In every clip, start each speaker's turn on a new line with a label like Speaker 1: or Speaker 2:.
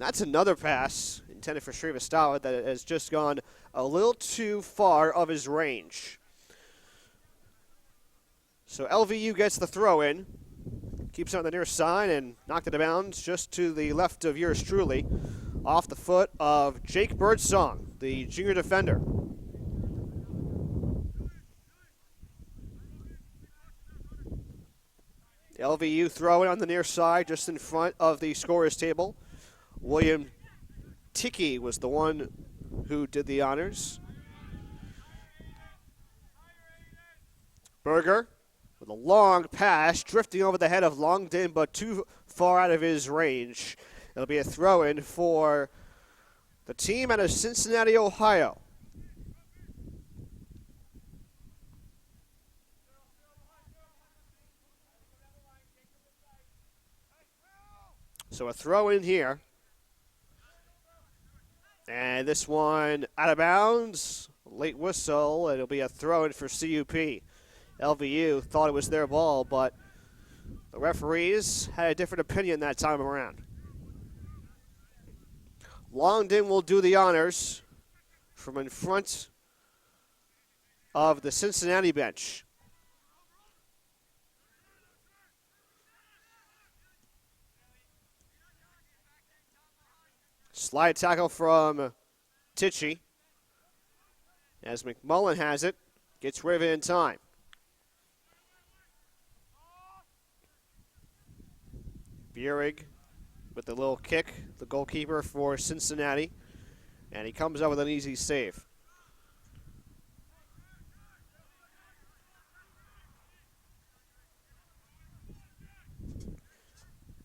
Speaker 1: That's another pass intended for Shrivastava that has just gone a little too far of his range. So LVU gets the throw in, keeps it on the near side and knocked it out of bounds just to the left of yours truly, off the foot of Jake Birdsong, the junior defender. LVU throw it on the near side just in front of the scorer's table. William Ticky was the one who did the honors. Berger with a long pass, drifting over the head of Longden, but too far out of his range. It'll be a throw-in for the team out of Cincinnati, Ohio. So a throw-in here. And this one out of bounds. Late whistle. It'll be a throw-in for CUP. LVU thought it was their ball, but the referees had a different opinion that time around. Longden will do the honors from in front of the Cincinnati bench. Slide tackle from Tichy. As McMullen has it, gets rid of it in time. Burig with the little kick, the goalkeeper for Cincinnati, and he comes up with an easy save.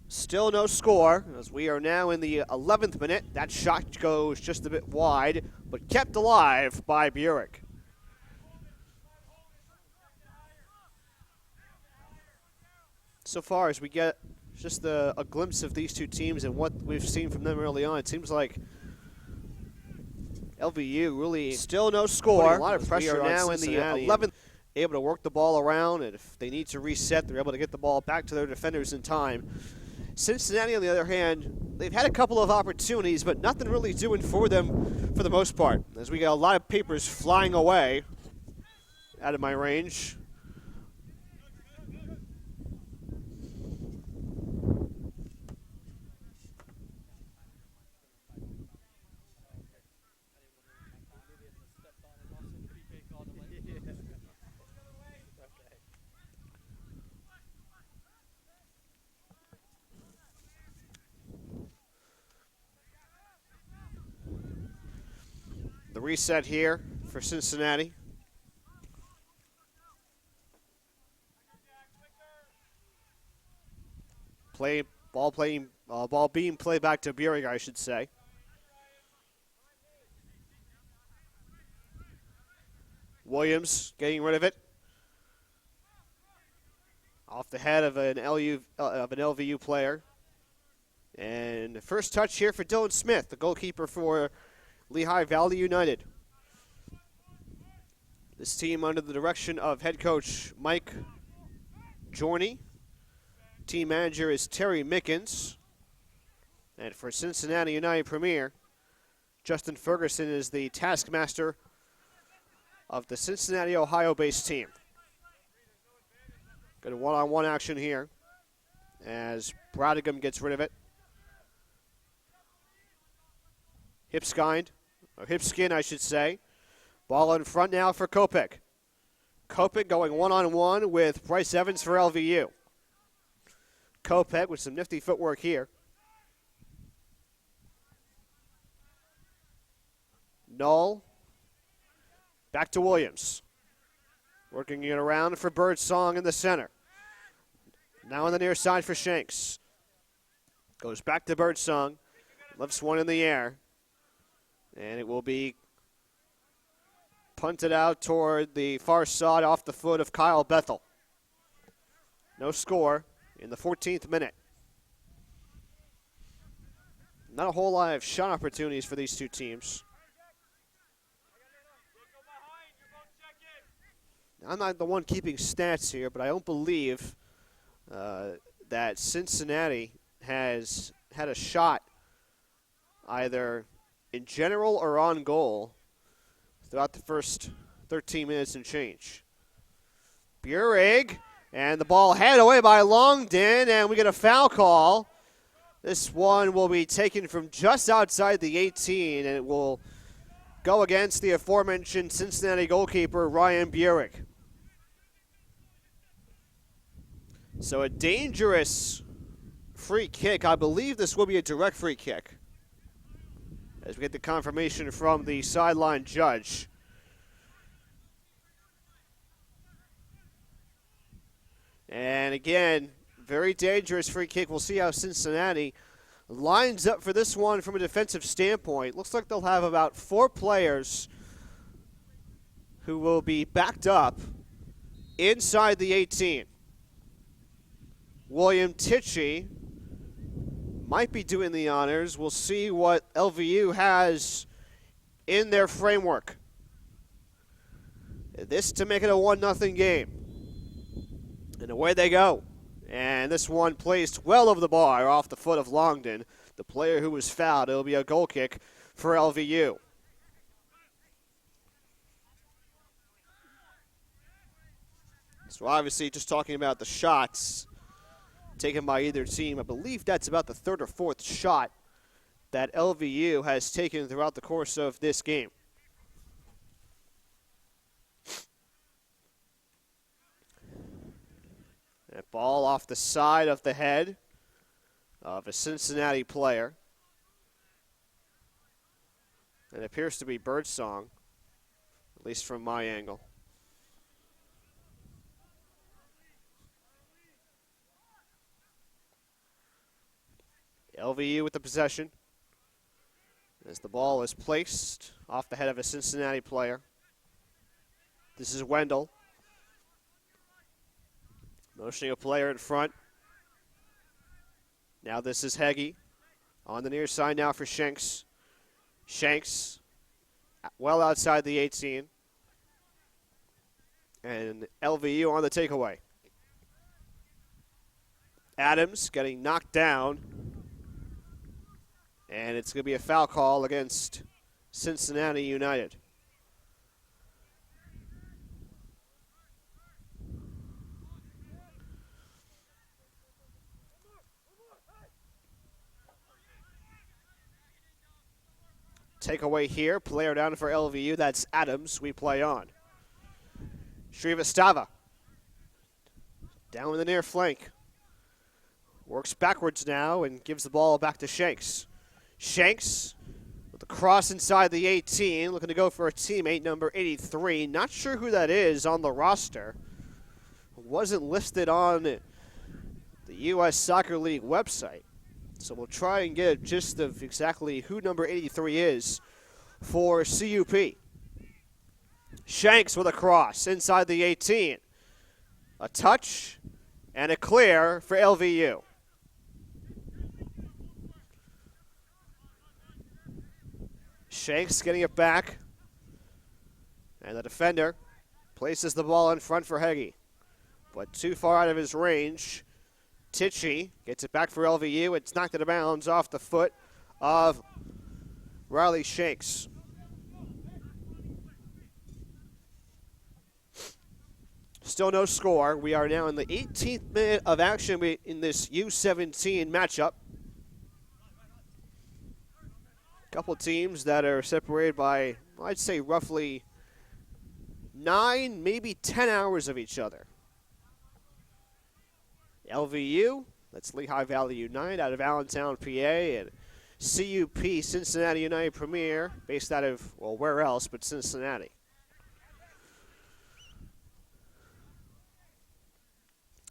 Speaker 1: Still no score, as we are now in the 11th minute. That shot goes just a bit wide, but kept alive by Burig. So far as we get just a glimpse of these two teams and what we've seen from them early on, it seems like LVU really still no score. A lot of pressure now in the 11th, able to work the ball around, and if they need to reset, they're able to get the ball back to their defenders in time. Cincinnati, on the other hand, they've had a couple of opportunities, but nothing really doing for them for the most part, as we got a lot of papers flying away out of my range. The reset here for Cincinnati. Ball being played back to Burig, I should say. Williams getting rid of it. Off the head of an LVU player. And the first touch here for Dylan Smith, the goalkeeper for Lehigh Valley United. This team under the direction of head coach Mike Jorney. Team manager is Terry Mickens. And for Cincinnati United Premier, Justin Ferguson is the taskmaster of the Cincinnati, Ohio-based team. Good one-on-one action here as Bradigan gets rid of it. Hipskin, I should say. Ball in front now for Kopek. Kopek going one-on-one with Bryce Evans for LVU. Kopek with some nifty footwork here. Null. Back to Williams. Working it around for Birdsong in the center. Now on the near side for Shanks. Goes back to Birdsong. Lifts one in the air. And it will be punted out toward the far side off the foot of Kyle Bethel. No score in the 14th minute. Not a whole lot of shot opportunities for these two teams. I'm not the one keeping stats here, but I don't believe that Cincinnati has had a shot either in general or on goal throughout the first 13 minutes and change. Burig, and the ball headed away by Longden, and we get a foul call. This one will be taken from just outside the 18, and it will go against the aforementioned Cincinnati goalkeeper, Ryan Burig. So a dangerous free kick. I believe this will be a direct free kick, as we get the confirmation from the sideline judge. And again, very dangerous free kick. We'll see how Cincinnati lines up for this one from a defensive standpoint. Looks like they'll have about 4 players who will be backed up inside the 18. William Tichy might be doing the honors. We'll see what LVU has in their framework. This to make it a 1-0 game. And away they go. And this one placed well over the bar off the foot of Longden, the player who was fouled. It'll be a goal kick for LVU. So obviously just talking about the shots taken by either team. I believe that's about the 3rd or 4th shot that LVU has taken throughout the course of this game. That ball off the side of the head of a Cincinnati player. It appears to be Birdsong, at least from my angle. LVU with the possession as the ball is placed off the head of a Cincinnati player. This is Wendell. Motioning a player in front. Now this is Heggie on the near side now for Shanks. Shanks well outside the 18. And LVU on the takeaway. Adams getting knocked down. And it's going to be a foul call against Cincinnati United. Takeaway here, player down for LVU, that's Adams, we play on. Shrivastava, down in the near flank. Works backwards now and gives the ball back to Shanks. Shanks with the cross inside the 18, looking to go for a teammate, number 83. Not sure who that is on the roster. Wasn't listed on the U.S. Soccer League website. So we'll try and get a gist of exactly who number 83 is for CUP. Shanks with a cross inside the 18. A touch and a clear for LVU. Shanks getting it back. And the defender places the ball in front for Heggie. But too far out of his range. Tichy gets it back for LVU. It's knocked out of bounds off the foot of Riley Shanks. Still no score. We are now in the 18th minute of action in this U17 matchup. A couple teams that are separated by, I'd say, roughly 9, maybe 10 hours of each other. LVU, that's Lehigh Valley United out of Allentown, PA, and CUP, Cincinnati United Premier, based out of, well, where else but Cincinnati.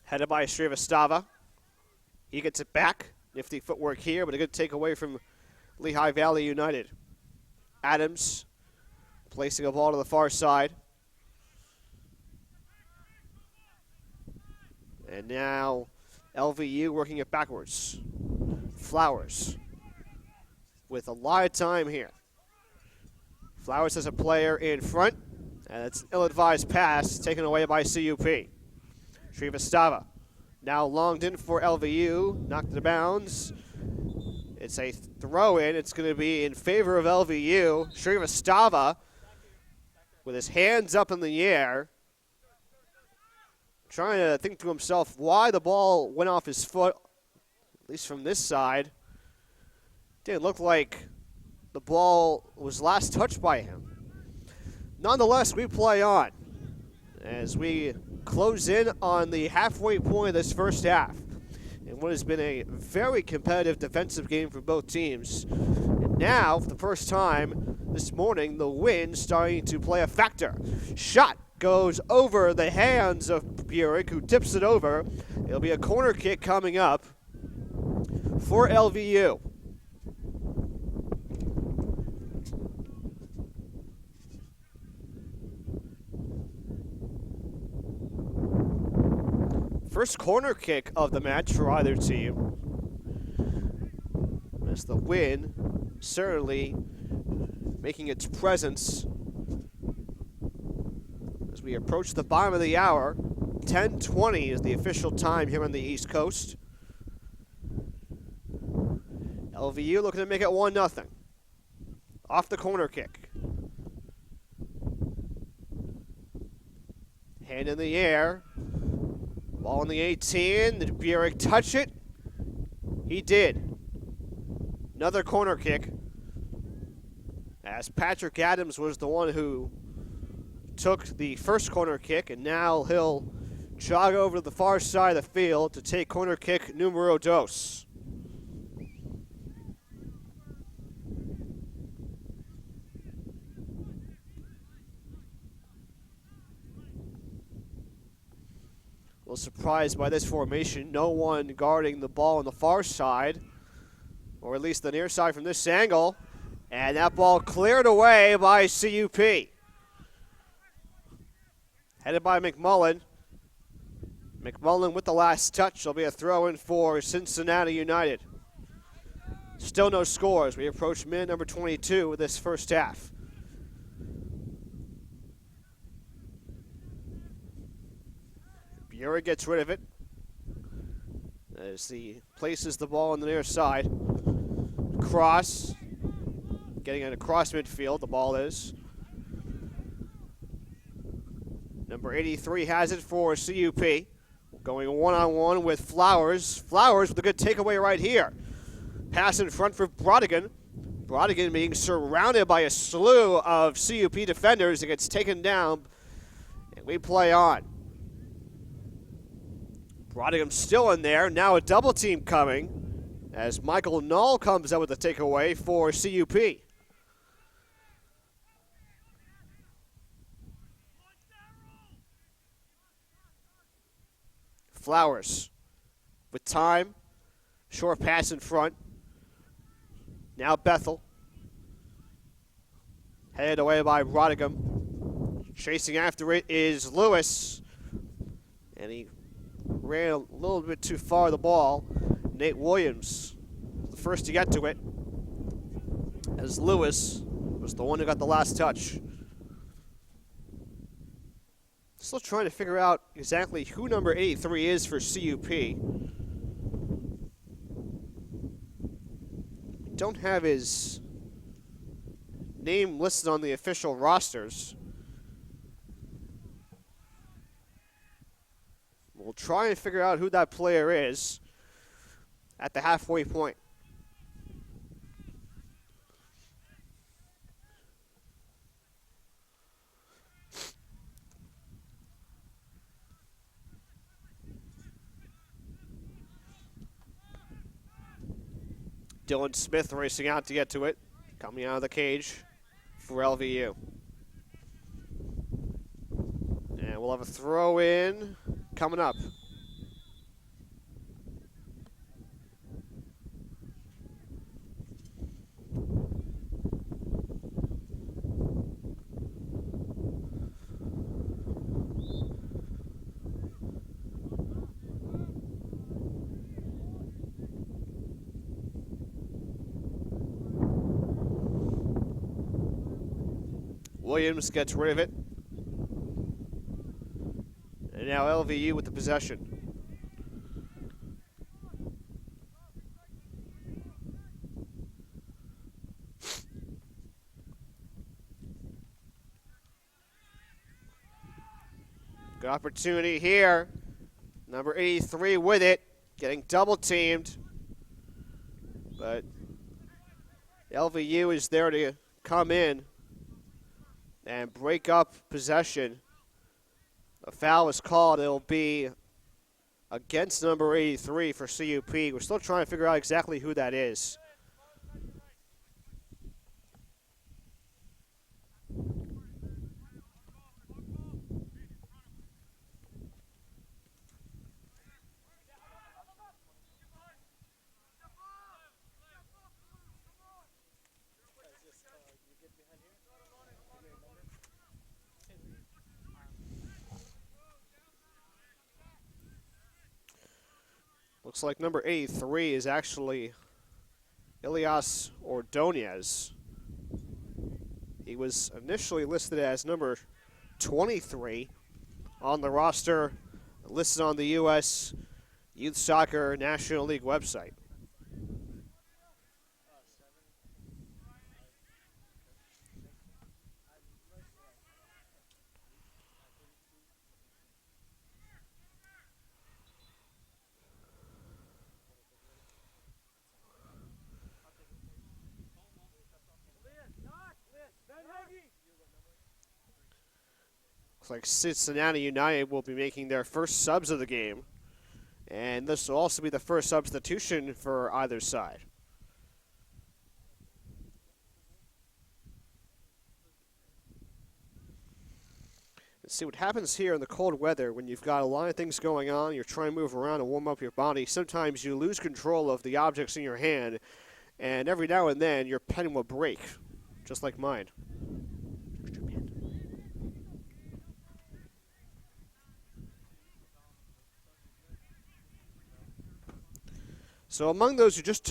Speaker 1: Headed by Shrivastava. He gets it back. Nifty footwork here, but a good takeaway from Lehigh Valley United. Adams placing a ball to the far side. And now LVU working it backwards. Flowers with a lot of time here. Flowers has a player in front, and it's an ill-advised pass taken away by CUP. Shrivastava now longed in for LVU, knocked it out of bounds. It's a throw-in. It's going to be in favor of LVU. Shrivastava with his hands up in the air, trying to think to himself why the ball went off his foot, at least from this side. Didn't look like the ball was last touched by him. Nonetheless, we play on as we close in on the halfway point of this first half in what has been a very competitive defensive game for both teams. And now, for the first time this morning, the wind starting to play a factor. Shot goes over the hands of Burek, who tips it over. It'll be a corner kick coming up for LVU. First corner kick of the match for either team. As the wind certainly making its presence as we approach the bottom of the hour. 10:20 is the official time here on the East Coast. LVU looking to make it 1-0. Off the corner kick. Hand in the air. Ball in the 18. Did Burek touch it? He did. Another corner kick. As Patrick Adams was the one who took the first corner kick, and now he'll jog over to the far side of the field to take corner kick numero dos. A little surprised by this formation. No one guarding the ball on the far side, or at least the near side from this angle. And that ball cleared away by CUP. Headed by McMullen. McMullen with the last touch. There'll be a throw-in for Cincinnati United. Still no scores. We approach minute number 22 of this first half. Burek gets rid of it as he places the ball on the near side. Cross. Getting it across midfield, the ball is. Number 83 has it for CUP. Going one-on-one with Flowers. Flowers with a good takeaway right here. Pass in front for Brodigan. Brodigan being surrounded by a slew of CUP defenders. It gets taken down, and we play on. Brodigan still in there. Now a double team coming as Michael Null comes up with a takeaway for CUP. Flowers with time. Short pass in front. Now Bethel. Headed away by Brodigan. Chasing after it is Lewis. And he ran a little bit too far the ball. Nate Williams, the first to get to it, as Lewis was the one who got the last touch. Still trying to figure out exactly who number 83 is for CUP. Don't have his name listed on the official rosters. We'll try and figure out who that player is at the halfway point. Dylan Smith racing out to get to it, coming out of the cage for LVU. And we'll have a throw in coming up. Williams gets rid of it. And now LVU with the possession. Good opportunity here. Number 83 with it, getting double teamed. But LVU is there to come in and break up possession. A foul is called. It'll be against number 83 for CUP. We're still trying to figure out exactly who that is. Looks like number 83 is actually Ilias Ordonez. He was initially listed as number 23 on the roster, listed on the U.S. Youth Soccer National League website. Looks like Cincinnati United will be making their first subs of the game. And this will also be the first substitution for either side. Let's see what happens here in the cold weather when you've got a lot of things going on. You're trying to move around and warm up your body. Sometimes you lose control of the objects in your hand. And every now and then your pen will break, just like mine. So among those who just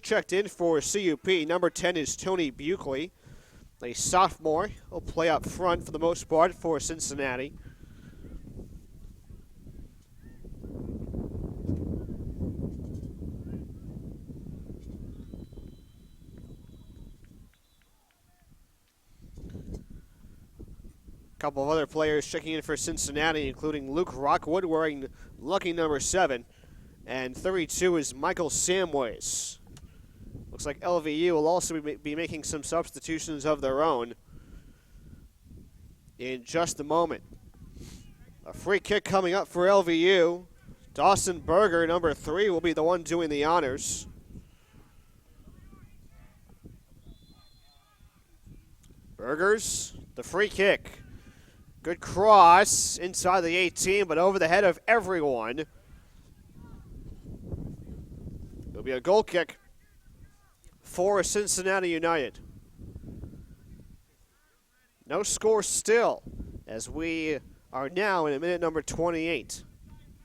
Speaker 1: checked in for CUP, number 10 is Tony Buckley, a sophomore. He'll play up front for the most part for Cincinnati. A couple of other players checking in for Cincinnati, including Luke Rockwood wearing lucky number 7. And 32 is Michael Samways. Looks like LVU will also be making some substitutions of their own in just a moment. A free kick coming up for LVU. Dawson Berger, number 3, will be the one doing the honors. Berger's the free kick. Good cross inside the 18, but over the head of everyone. It'll be a goal kick for Cincinnati United. No score still, as we are now in minute number 28.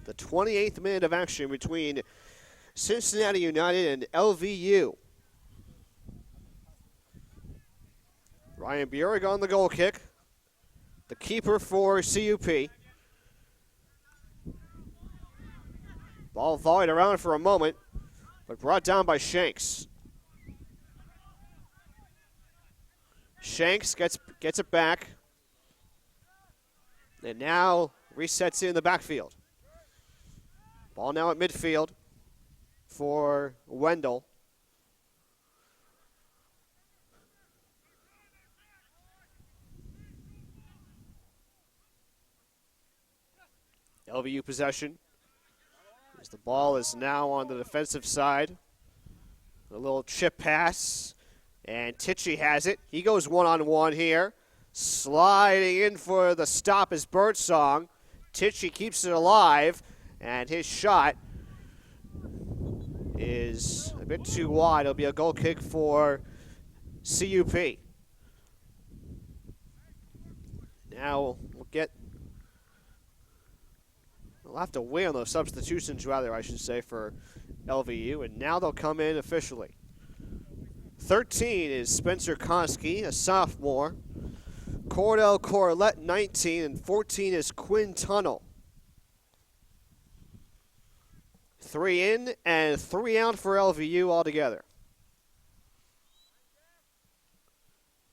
Speaker 1: The 28th minute of action between Cincinnati United and LVU. Ryan Burig on the goal kick. The keeper for CUP. Ball volleyed around for a moment, but brought down by Shanks. Shanks gets it back. And now resets in the backfield. Ball now at midfield for Wendell. LVU possession. As the ball is now on the defensive side. A little chip pass. And Tichy has it. He goes one-on-one here. Sliding in for the stop is Birdsong. Tichy keeps it alive. And his shot is a bit too wide. It'll be a goal kick for CUP. Now we'll have to wait on those substitutions, rather, I should say, for LVU. And now they'll come in officially. 13 is Spencer Koski, a sophomore. Cordell Corlett, 19, and 14 is Quinn Tunnel. 3 in and 3 out for LVU altogether.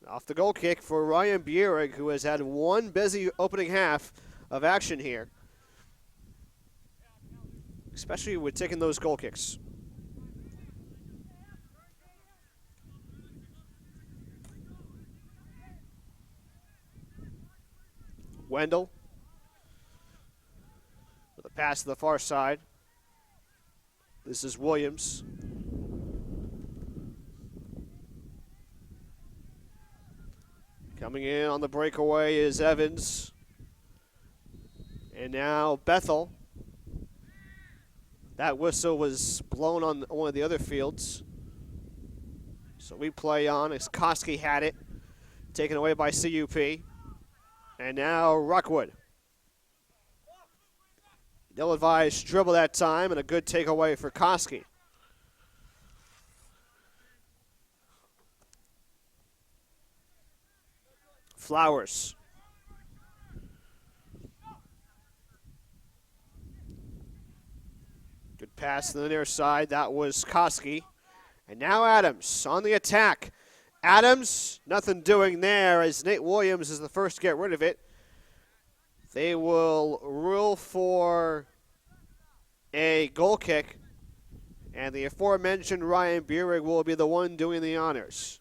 Speaker 1: Off the goal kick for Ryan Burig, who has had one busy opening half of action here, especially with taking those goal kicks. Wendell with a pass to the far side. This is Williams. Coming in on the breakaway is Evans. And now Bethel. That whistle was blown on one of the other fields. So we play on as Koski had it. Taken away by CUP. And now Rockwood. Ill-advised dribble that time and a good takeaway for Koski. Flowers. Good pass to the near side. That was Koski. And now Adams on the attack. Adams, nothing doing there as Nate Williams is the first to get rid of it. They will rule for a goal kick, and the aforementioned Ryan Burig will be the one doing the honors.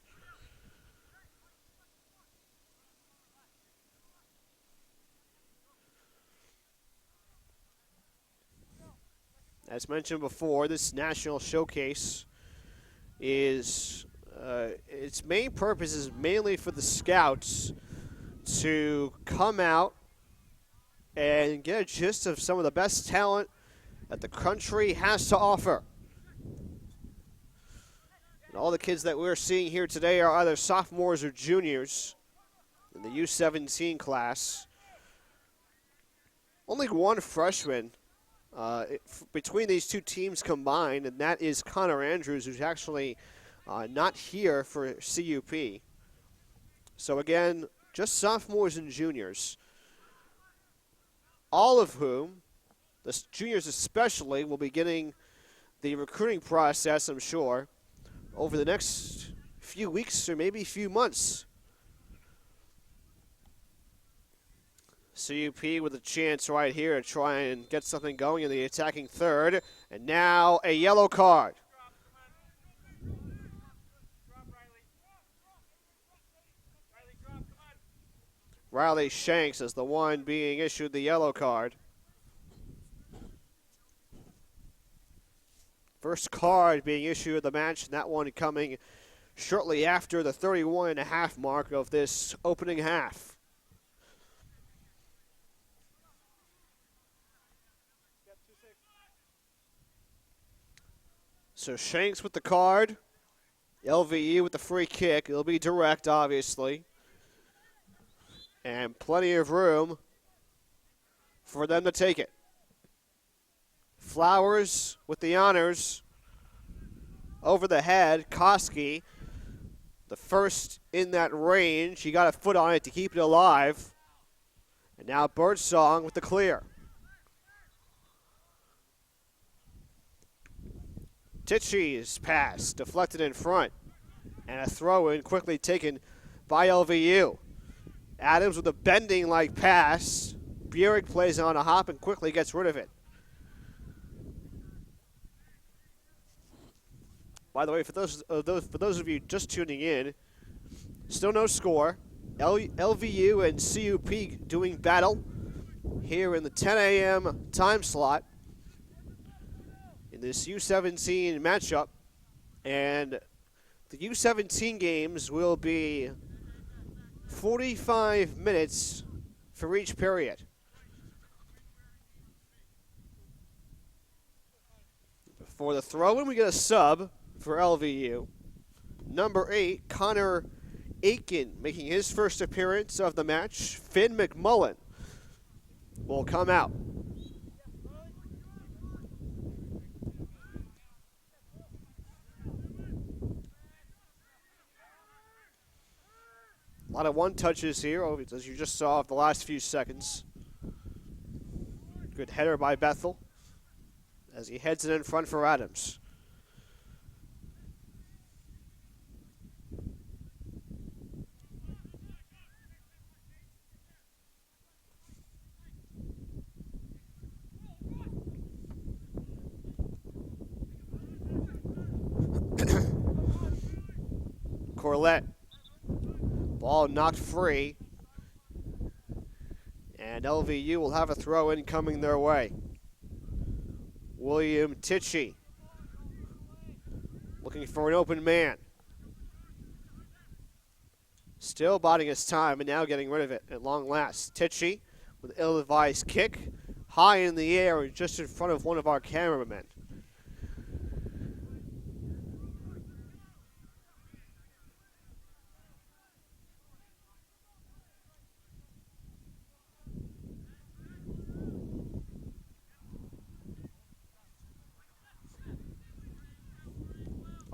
Speaker 1: As mentioned before, this national showcase is its main purpose is mainly for the scouts to come out and get a gist of some of the best talent that the country has to offer. And all the kids that we're seeing here today are either sophomores or juniors in the U17 class. Only one freshman between these two teams combined, and that is Connor Andrews, who's actually not here for CUP. So again, just sophomores and juniors, all of whom, the juniors especially, will be getting the recruiting process, I'm sure, over the next few weeks or maybe few months. CUP with a chance right here to try and get something going in the attacking third. And now a yellow card. Riley Shanks is the one being issued the yellow card. First card being issued of the match, and that one coming shortly after the 31.5 mark of this opening half. So Shanks with the card, LVU with the free kick. It'll be direct, obviously. And plenty of room for them to take it. Flowers with the honors. Over the head, Koski, the first in that range. He got a foot on it to keep it alive. And now Birdsong with the clear. Tichy's pass deflected in front. And a throw-in quickly taken by LVU. Adams with a bending-like pass. Burig plays on a hop and quickly gets rid of it. By the way, for those of you just tuning in, still no score. LVU and CUP doing battle here in the 10 a.m. time slot in this U17 matchup. And the U17 games will be 45 minutes for each period. For the throw-in, we get a sub for LVU. Number 8, Connor Aiken, making his first appearance of the match. Finn McMullen will come out. A lot of one-touches here, as you just saw of the last few seconds. Good header by Bethel as he heads it in front for Adams. Corlett. Ball knocked free. And LVU will have a throw-in coming their way. William Tichy looking for an open man. Still biding his time and now getting rid of it at long last. Tichy with an ill-advised kick. High in the air just in front of one of our cameramen.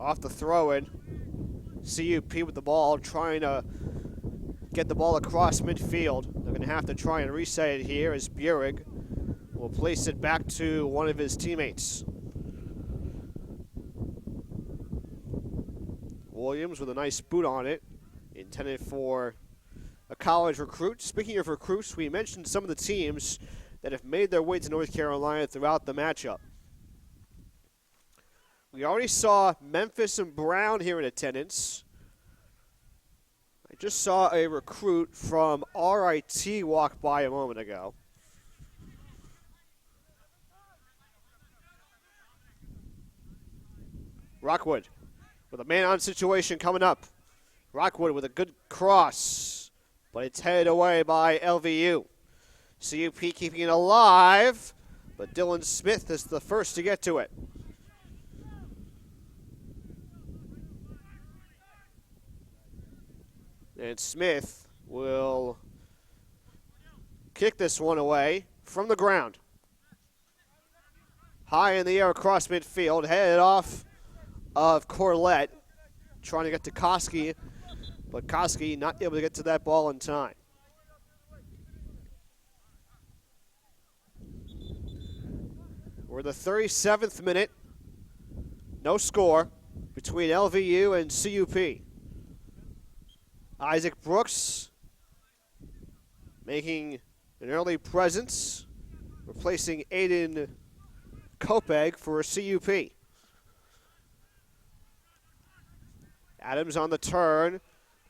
Speaker 1: Off the throw-in, CUP with the ball, trying to get the ball across midfield. They're going to have to try and reset it here as Burig will place it back to one of his teammates. Williams with a nice boot on it, intended for a college recruit. Speaking of recruits, we mentioned some of the teams that have made their way to North Carolina throughout the matchup. We already saw Memphis and Brown here in attendance. I just saw a recruit from RIT walk by a moment ago. Rockwood with a man-on situation coming up. Rockwood with a good cross, but it's headed away by LVU. CUP keeping it alive, but Dylan Smith is the first to get to it. And Smith will kick this one away from the ground. High in the air across midfield, headed off of Corlett, trying to get to Koski, but Koski not able to get to that ball in time. We're the 37th minute. No score between LVU and CUP. Isaac Brooks making an early presence, replacing Aiden Kopeg for a CUP. Adams on the turn,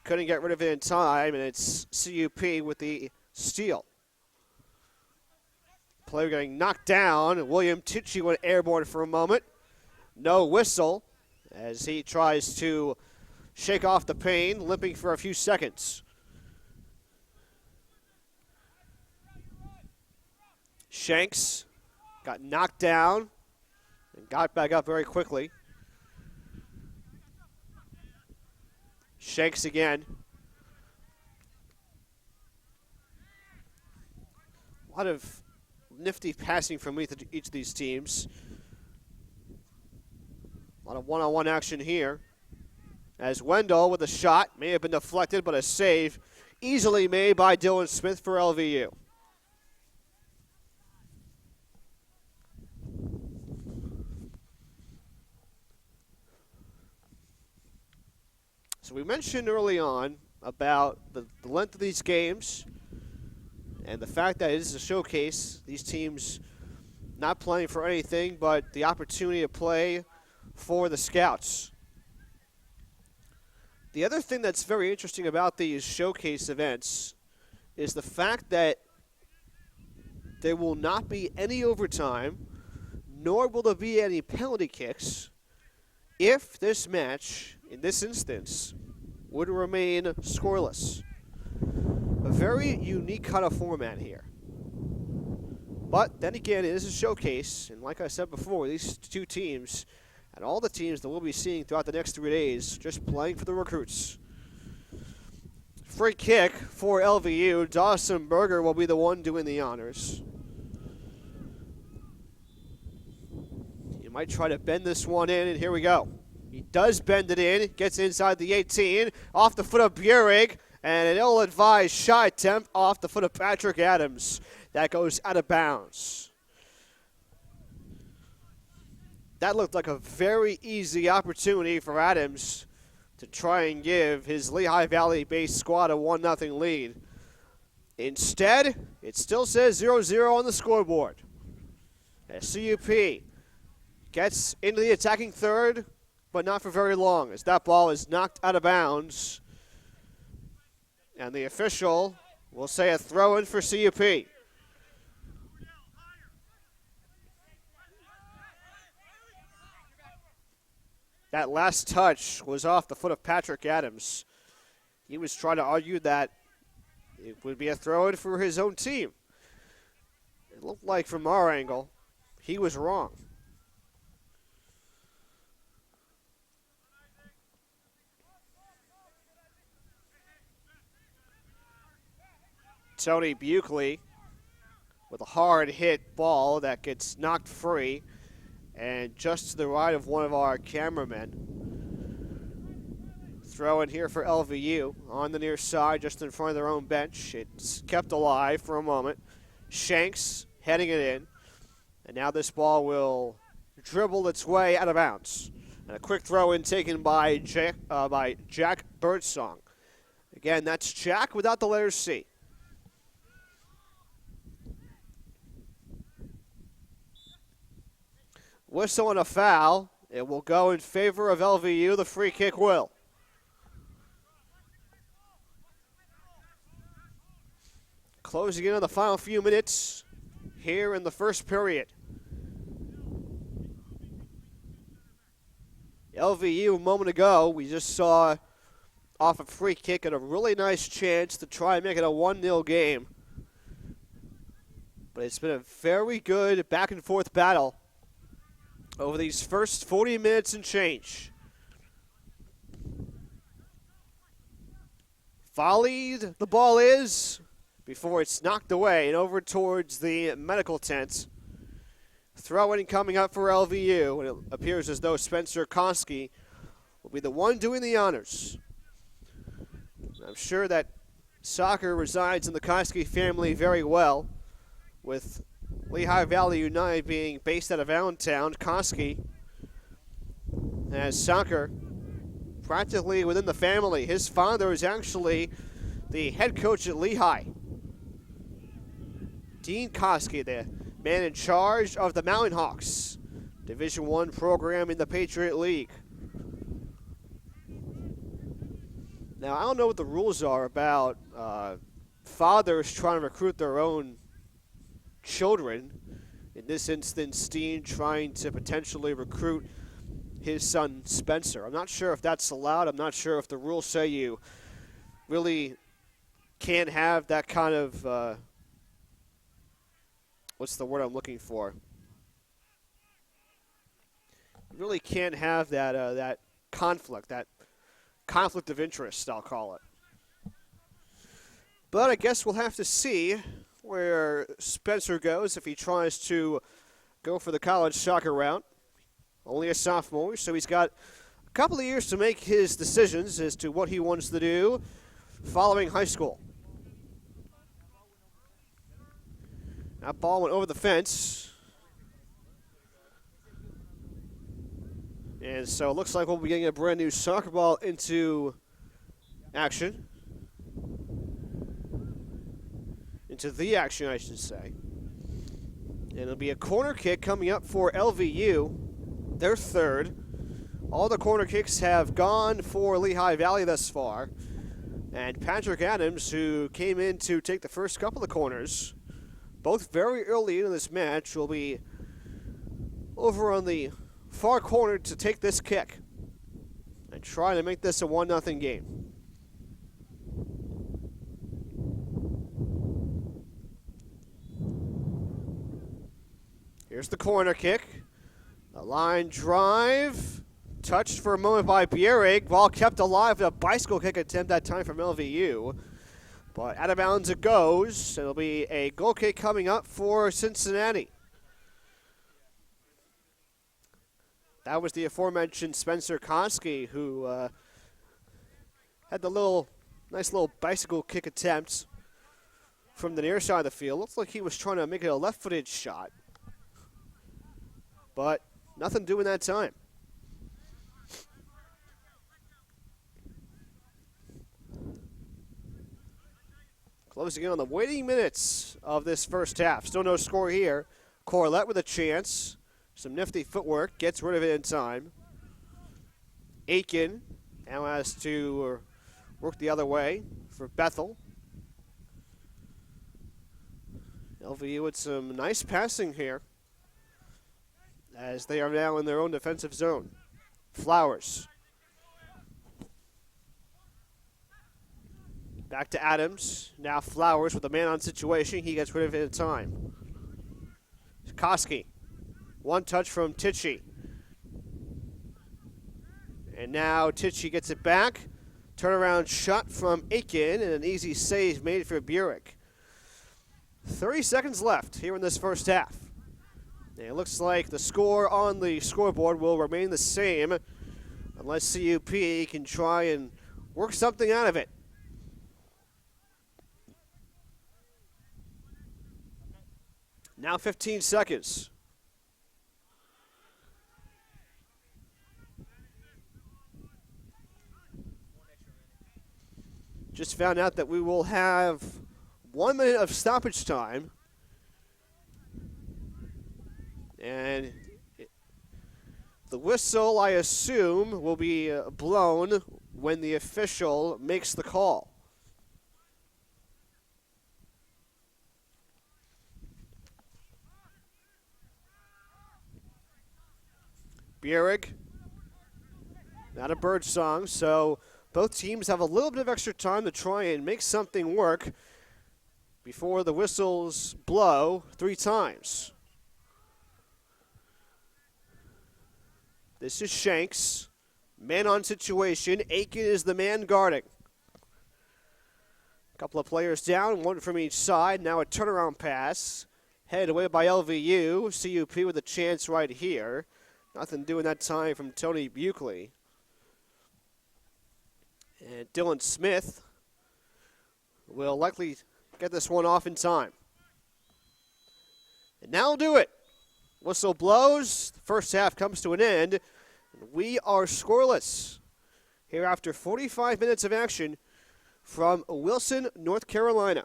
Speaker 1: couldn't get rid of it in time, and it's CUP with the steal. Player getting knocked down. William Tichy went airborne for a moment. No whistle as he tries to shake off the pain, limping for a few seconds. Shanks got knocked down and got back up very quickly. Shanks again. A lot of nifty passing from each of these teams. A lot of one-on-one action here. As Wendell with a shot, may have been deflected, but a save easily made by Dylan Smith for LVU. So we mentioned early on about the length of these games and the fact that it is a showcase. These teams not playing for anything but the opportunity to play for the scouts. The other thing that's very interesting about these showcase events is the fact that there will not be any overtime, nor will there be any penalty kicks if this match, in this instance, would remain scoreless. A very unique kind of format here. But then again, it is a showcase, and like I said before, these two teams and all the teams that we'll be seeing throughout the next 3 days just playing for the recruits. Free kick for LVU. Dawson Berger will be the one doing the honors. You might try to bend this one in, and here we go. He does bend it in, gets inside the 18, off the foot of Burig, and an ill-advised shot attempt off the foot of Patrick Adams. That goes out of bounds. That looked like a very easy opportunity for Adams to try and give his Lehigh Valley-based squad a 1-0 lead. Instead, it still says 0-0 on the scoreboard. As CUP gets into the attacking third, but not for very long, as that ball is knocked out of bounds. And the official will say a throw-in for CUP. That last touch was off the foot of Patrick Adams. He was trying to argue that it would be a throw-in for his own team. It looked like from our angle, he was wrong. Tony Buckley with a hard hit ball that gets knocked free and just to the right of one of our cameramen. Throw in here for LVU on the near side, just in front of their own bench. It's kept alive for a moment. Shanks heading it in. And now this ball will dribble its way out of bounds. And a quick throw in taken by Jack Birdsong. Again, that's Jack without the letter C. Whistle and a foul. It will go in favor of LVU. The free kick will. Closing in on the final few minutes here in the first period. LVU a moment ago, we just saw off a free kick and a really nice chance to try and make it a 1-0 game. But it's been a very good back and forth battle over these first 40 minutes and change. Volleyed the ball is before it's knocked away and over towards the medical tent. Throw-in coming up for LVU, and it appears as though Spencer Koski will be the one doing the honors. I'm sure that soccer resides in the Koski family very well, with Lehigh Valley United being based out of Allentown. Koski has soccer practically within the family. His father is actually the head coach at Lehigh. Dean Koski, the man in charge of the Mountain Hawks, Division I program in the Patriot League. Now, I don't know what the rules are about fathers trying to recruit their own children. In this instance, Dean trying to potentially recruit his son Spencer. I'm not sure if that's allowed. I'm not sure if the rules say you really can't have that kind of, what's the word I'm looking for? You really can't have that that conflict of interest, I'll call it. But I guess we'll have to see where Spencer goes if he tries to go for the college soccer route. Only a sophomore, so he's got a couple of years to make his decisions as to what he wants to do following high school. That ball went over the fence. And so it looks like we'll be getting a brand new soccer ball into action. Into the action, I should say. And it'll be a corner kick coming up for LVU, their third. All the corner kicks have gone for Lehigh Valley thus far. And Patrick Adams, who came in to take the first couple of corners, both very early into this match, will be over on the far corner to take this kick and try to make this a 1-0 game. Here's the corner kick. A line drive. Touched for a moment by Bierig. Ball kept alive with a bicycle kick attempt that time from LVU. But out of bounds it goes. It'll be a goal kick coming up for Cincinnati. That was the aforementioned Spencer Koski, who had the nice little bicycle kick attempt from the near side of the field. Looks like he was trying to make it a left-footed shot. But nothing doing that time. Closing in on the waiting minutes of this first half. Still no score here. Corlett with a chance. Some nifty footwork. Gets rid of it in time. Aiken now has to work the other way for Bethel. LVU with some nice passing here as they are now in their own defensive zone. Flowers. Back to Adams. Now Flowers with a man-on situation. He gets rid of it in time. Koski. One touch from Tichy. And now Tichy gets it back. Turnaround shot from Aiken and an easy save made for Burek. 30 seconds left here in this first half. And it looks like the score on the scoreboard will remain the same unless CUP can try and work something out of it. Now 15 seconds. Just found out that we will have 1 minute of stoppage time. And the whistle, I assume, will be blown when the official makes the call. Burek, not a bird song, so both teams have a little bit of extra time to try and make something work before the whistles blow 3 times. This is Shanks. Man-on situation. Aiken is the man guarding. A couple of players down, one from each side. Now a turnaround pass. Headed away by LVU. CUP with a chance right here. Nothing doing that time from Tony Buckley. And Dylan Smith will likely get this one off in time. And now we'll do it. Whistle blows. The first half comes to an end. And we are scoreless here after 45 minutes of action from Wilson, North Carolina.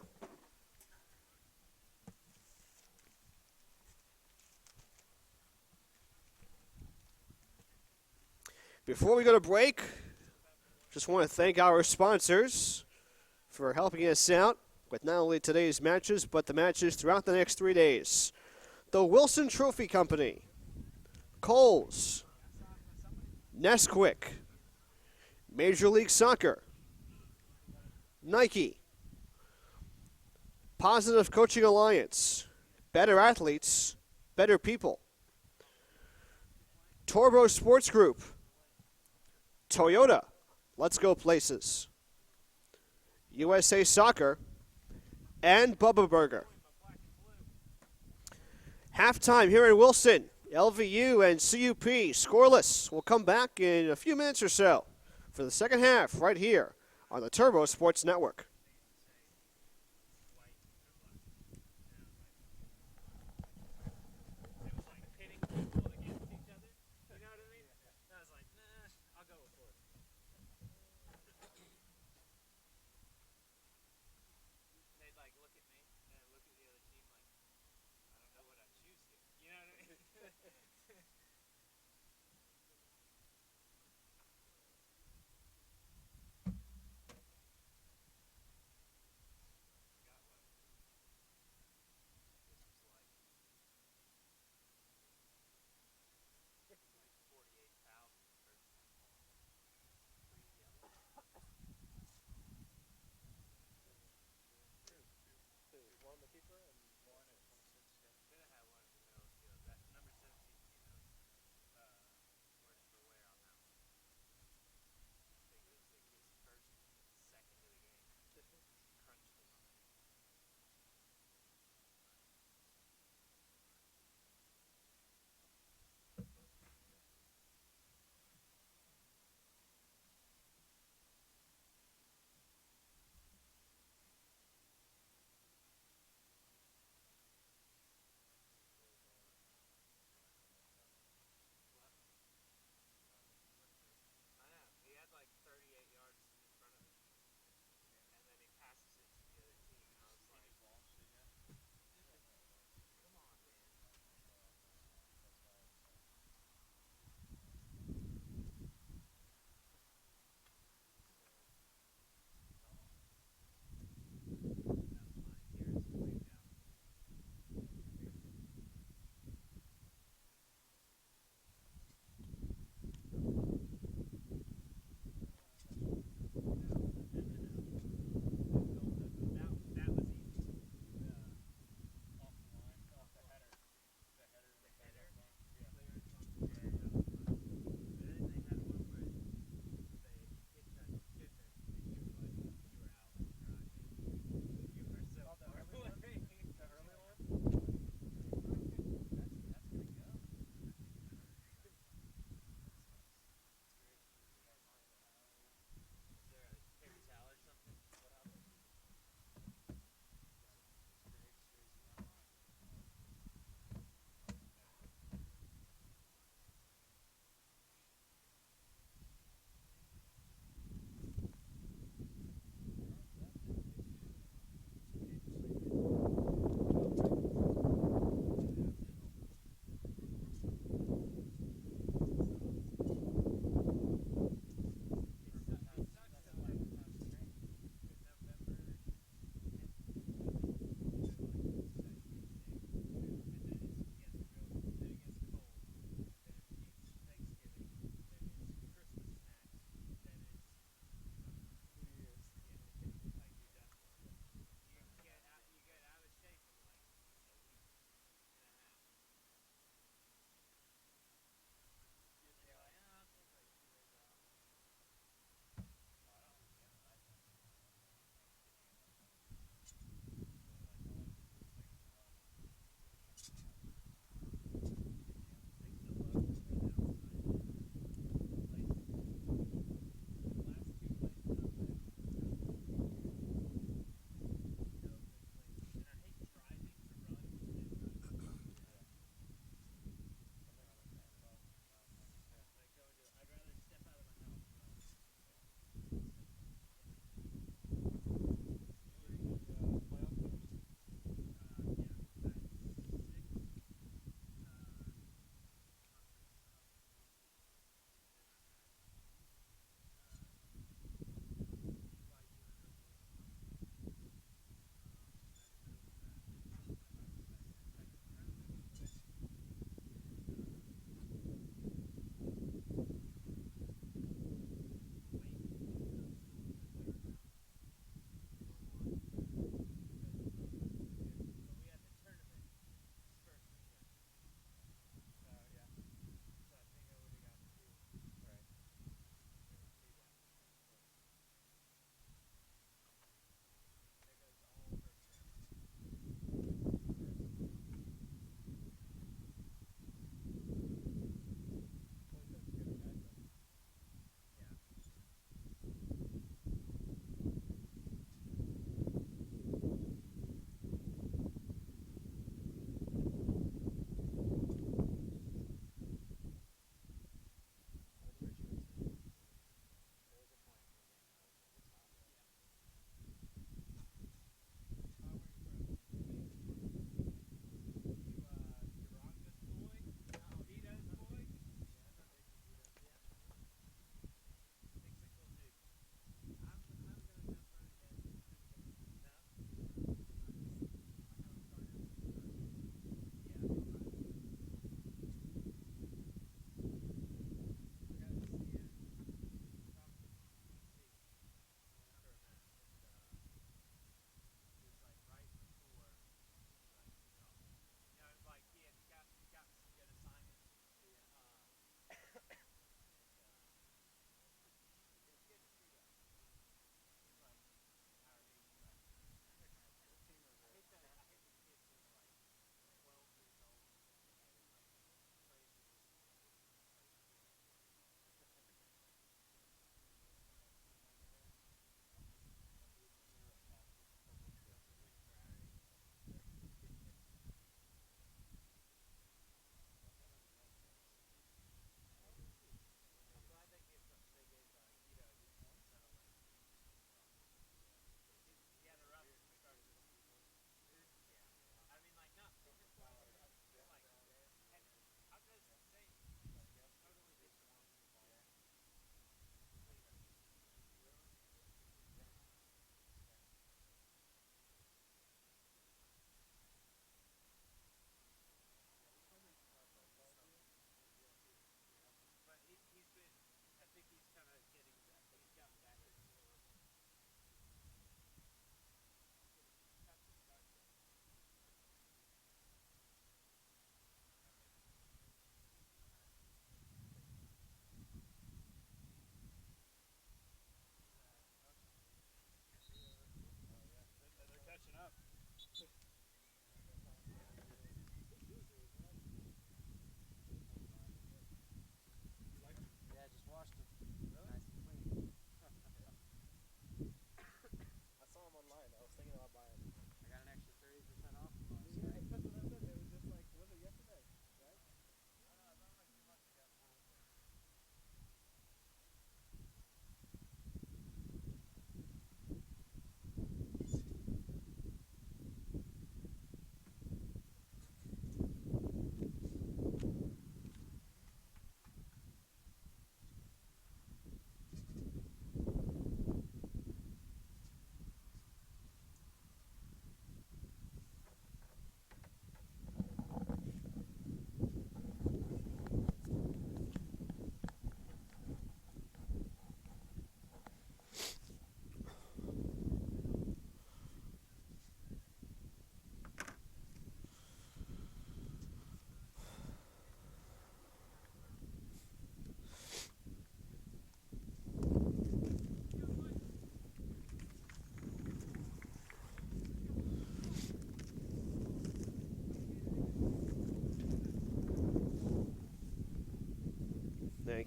Speaker 1: Before we go to break, just want to thank our sponsors for helping us out with not only today's matches, but the matches throughout the next 3 days. The Wilson Trophy Company, Kohl's, Nesquik, Major League Soccer, Nike, Positive Coaching Alliance, Better Athletes, Better People, Torbo Sports Group, Toyota, Let's Go Places, USA Soccer, and Bubba Burger. Halftime here in Wilson, LVU and CUP scoreless. We'll come back in a few minutes or so for the second half right here on the Turbo Sports Network.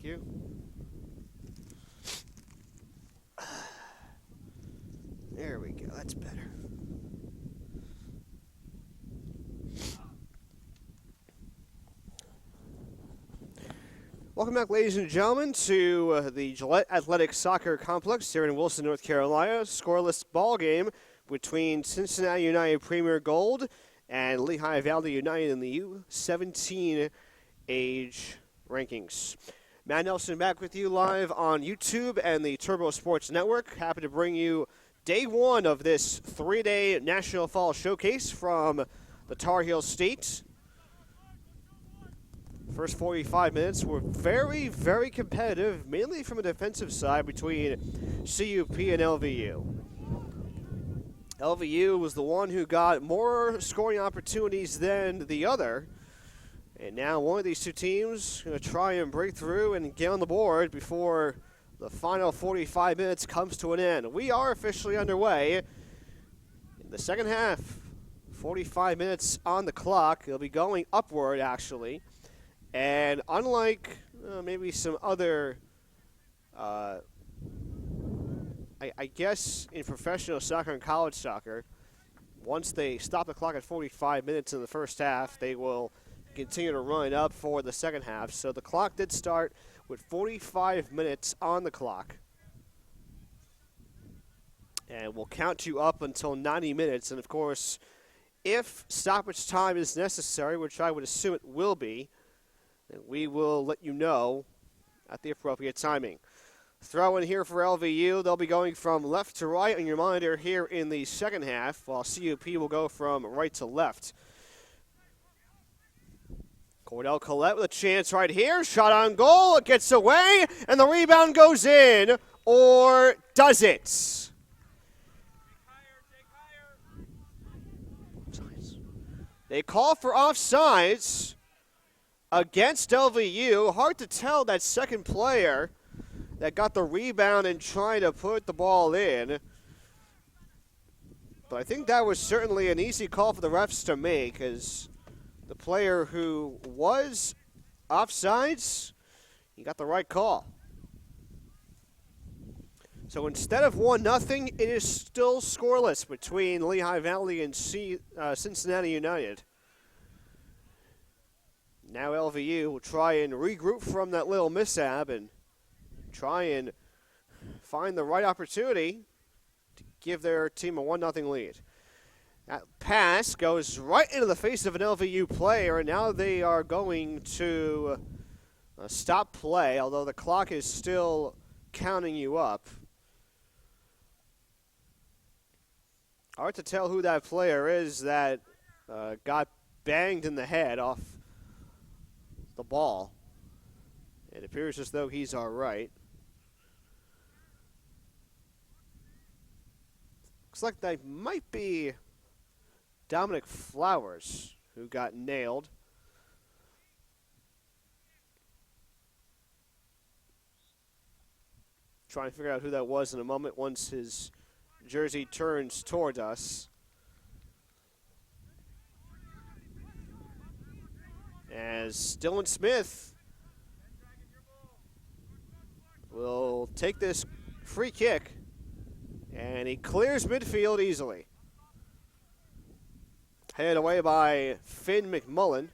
Speaker 1: you. There we go. That's better. Welcome back, ladies and gentlemen, to the Gillette Athletic Soccer Complex here in Wilson, North Carolina. Scoreless ball game between Cincinnati United Premier Gold and Lehigh Valley United in the U17 age rankings. Matt Nelson back with you live on YouTube and the Turbo Sports Network. Happy to bring you day one of this 3-day National Fall Showcase from the Tar Heel State. First 45 minutes were very, very competitive, mainly from a defensive side between CUP and LVU. LVU was the one who got more scoring opportunities than the other. And now one of these two teams going to try and break through and get on the board before the final 45 minutes comes to an end. We are officially underway in the second half. 45 minutes on the clock. It'll be going upward, actually. And unlike maybe some other, I guess in professional soccer and college soccer, once they stop the clock at 45 minutes in the first half, they will continue to run it up for the second half. So the clock did start with 45 minutes on the clock. And we'll count you up until 90 minutes. And, of course, if stoppage time is necessary, which I would assume it will be, then we will let you know at the appropriate timing. Throw in here for LVU. They'll be going from left to right on your monitor here in the second half, while CUP will go from right to left. Cordell Collette with a chance right here. Shot on goal. It gets away, and the rebound goes in, or does it? They call for offsides against LVU. Hard to tell that second player that got the rebound and trying to put the ball in. But I think that was certainly an easy call for the refs to make, as the player who was offsides, he got the right call. So instead of 1-0, it is still scoreless between Lehigh Valley and Cincinnati United. Now LVU will try and regroup from that little mishap and try and find the right opportunity to give their team a 1-0 lead. That pass goes right into the face of an LVU player, and now they are going to stop play, although the clock is still counting you up. Hard to tell who that player is that got banged in the head off the ball. It appears as though he's all right. Looks like that might be Dominic Flowers who got nailed. Trying to figure out who that was in a moment once his jersey turns toward us. As Dylan Smith will take this free kick, and he clears midfield easily. Headed away by Finn McMullen.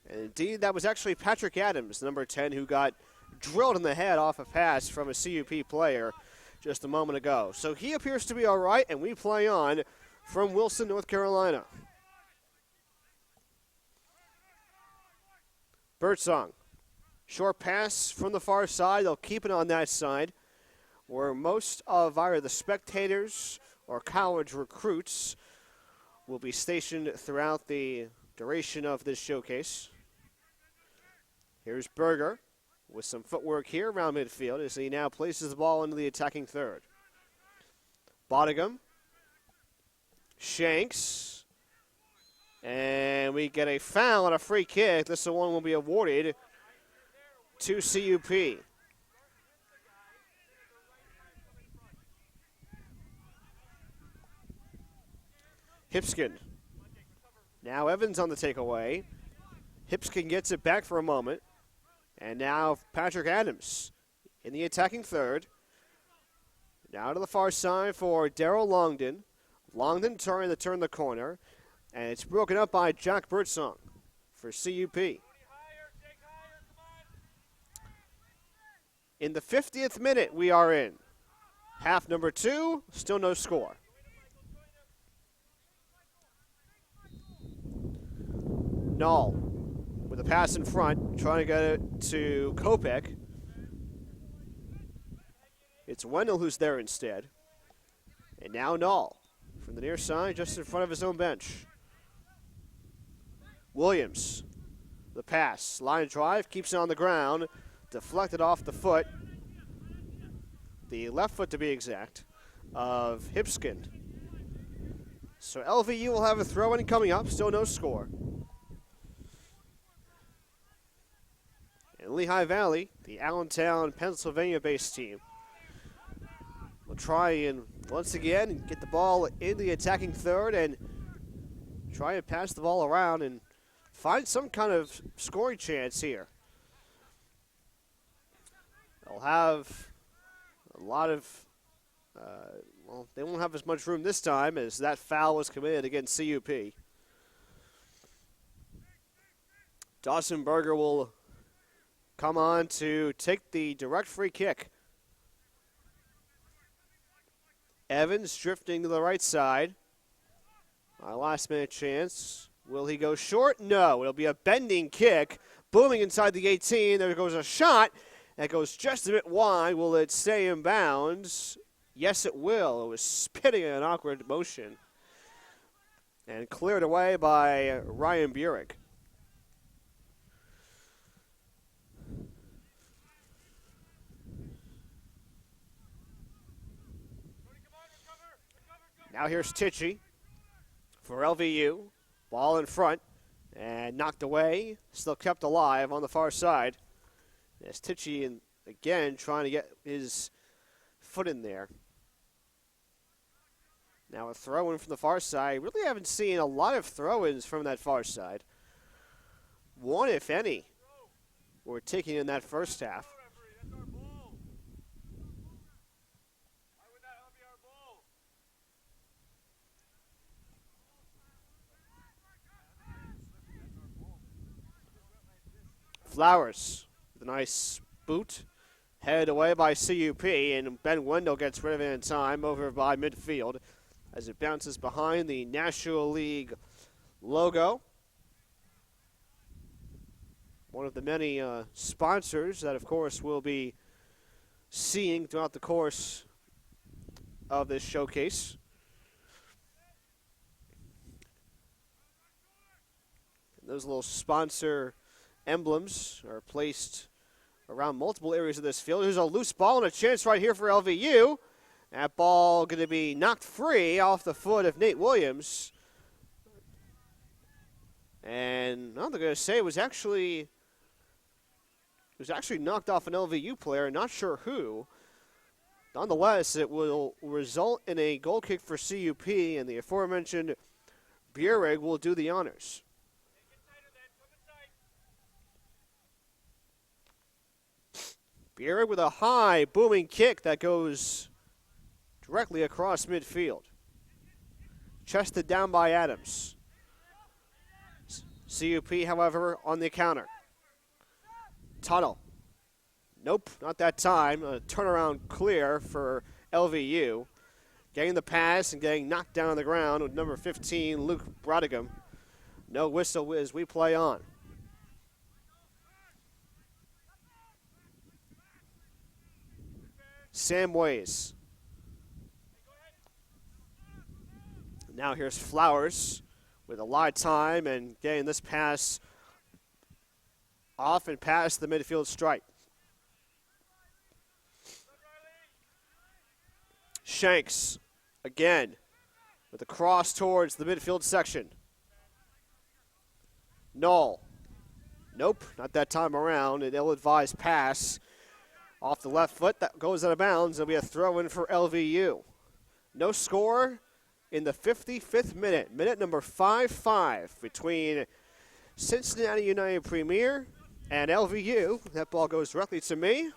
Speaker 1: And indeed, that was actually Patrick Adams, number 10, who got drilled in the head off a pass from a CUP player just a moment ago. So he appears to be all right, and we play on from Wilson, North Carolina. Birdsong. Short pass from the far side. They'll keep it on that side, where most of either the spectators or college recruits will be stationed throughout the duration of this showcase. Here's Berger with some footwork here around midfield as he now places the ball into the attacking third. Bottingham. Shanks. And we get a foul and a free kick. This one will be awarded to CUP. Hipskin. Now Evans on the takeaway. Hipskin gets it back for a moment. And now Patrick Adams in the attacking third. Now to the far side for Daryl Longden. Longden trying to turn the corner. And it's broken up by Jack Birdsong for CUP. In the 50th minute we are in. Half number 2, still no score. Null with a pass in front, trying to get it to Kopech. It's Wendell who's there instead. And now Null from the near side, just in front of his own bench. Williams, the pass, line drive, keeps it on the ground, deflected off the foot, the left foot to be exact, of Hipskind. So LVU will have a throw-in coming up, still no score. And Lehigh Valley, the Allentown, Pennsylvania-based team, will try and once again get the ball in the attacking third and try and pass the ball around and find some kind of scoring chance here. They'll have a lot of, well, they won't have as much room this time as that foul was committed against CUP. Dawson Berger will come on to take the direct free kick. Evans drifting to the right side. Our last minute chance. Will he go short? No. It'll be a bending kick. Booming inside the 18. There goes a shot. That goes just a bit wide. Will it stay in bounds? Yes, it will. It was spinning in an awkward motion. And cleared away by Ryan Burek. Now here's Tichy for LVU. Ball in front and knocked away. Still kept alive on the far side. As Tichy again trying to get his foot in there. Now a throw-in from the far side. Really haven't seen a lot of throw-ins from that far side. One, if any, were taken in that first half. Flowers with a nice boot. Headed away by CUP, and Ben Wendell gets rid of it in time over by midfield as it bounces behind the National League logo. One of the many sponsors that, of course, we'll be seeing throughout the course of this showcase. And those little sponsor emblems are placed around multiple areas of this field. There's a loose ball and a chance right here for LVU. That ball going to be knocked free off the foot of Nate Williams. And I'm going to say it was actually knocked off an LVU player, not sure who. Nonetheless, it will result in a goal kick for CUP, and the aforementioned Burek will do the honors. Burek with a high, booming kick that goes directly across midfield. Chested down by Adams. CUP, however, on the counter. Tunnel. Nope, not that time. A turnaround clear for LVU. Getting the pass and getting knocked down on the ground with number 15, Luke Brodigham. No whistle as we play on. Sam Ways. Now here's Flowers with a lot of time and getting this pass off and past the midfield stripe. Shanks again with a cross towards the midfield section. Null. Nope, not that time around. An ill-advised pass off the left foot that goes out of bounds. It'll be a throw-in for LVU. No score in the 55th minute. Minute number 5-5 between Cincinnati United Premier And LVU, that ball goes directly to me.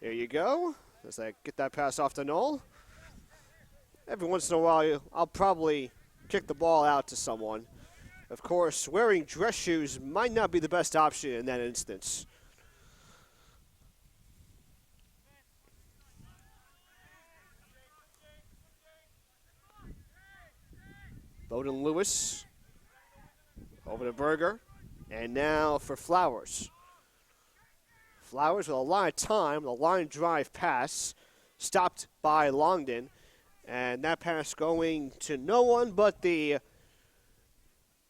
Speaker 1: There you go. As I get that pass off to Knoll. Every once in a while, I'll probably kick the ball out to someone. Of course, wearing dress shoes might not be the best option in that instance. Bowden Lewis over to Berger. And now for Flowers. Flowers with a lot of time, the line drive pass, stopped by Longden. And that pass going to no one but the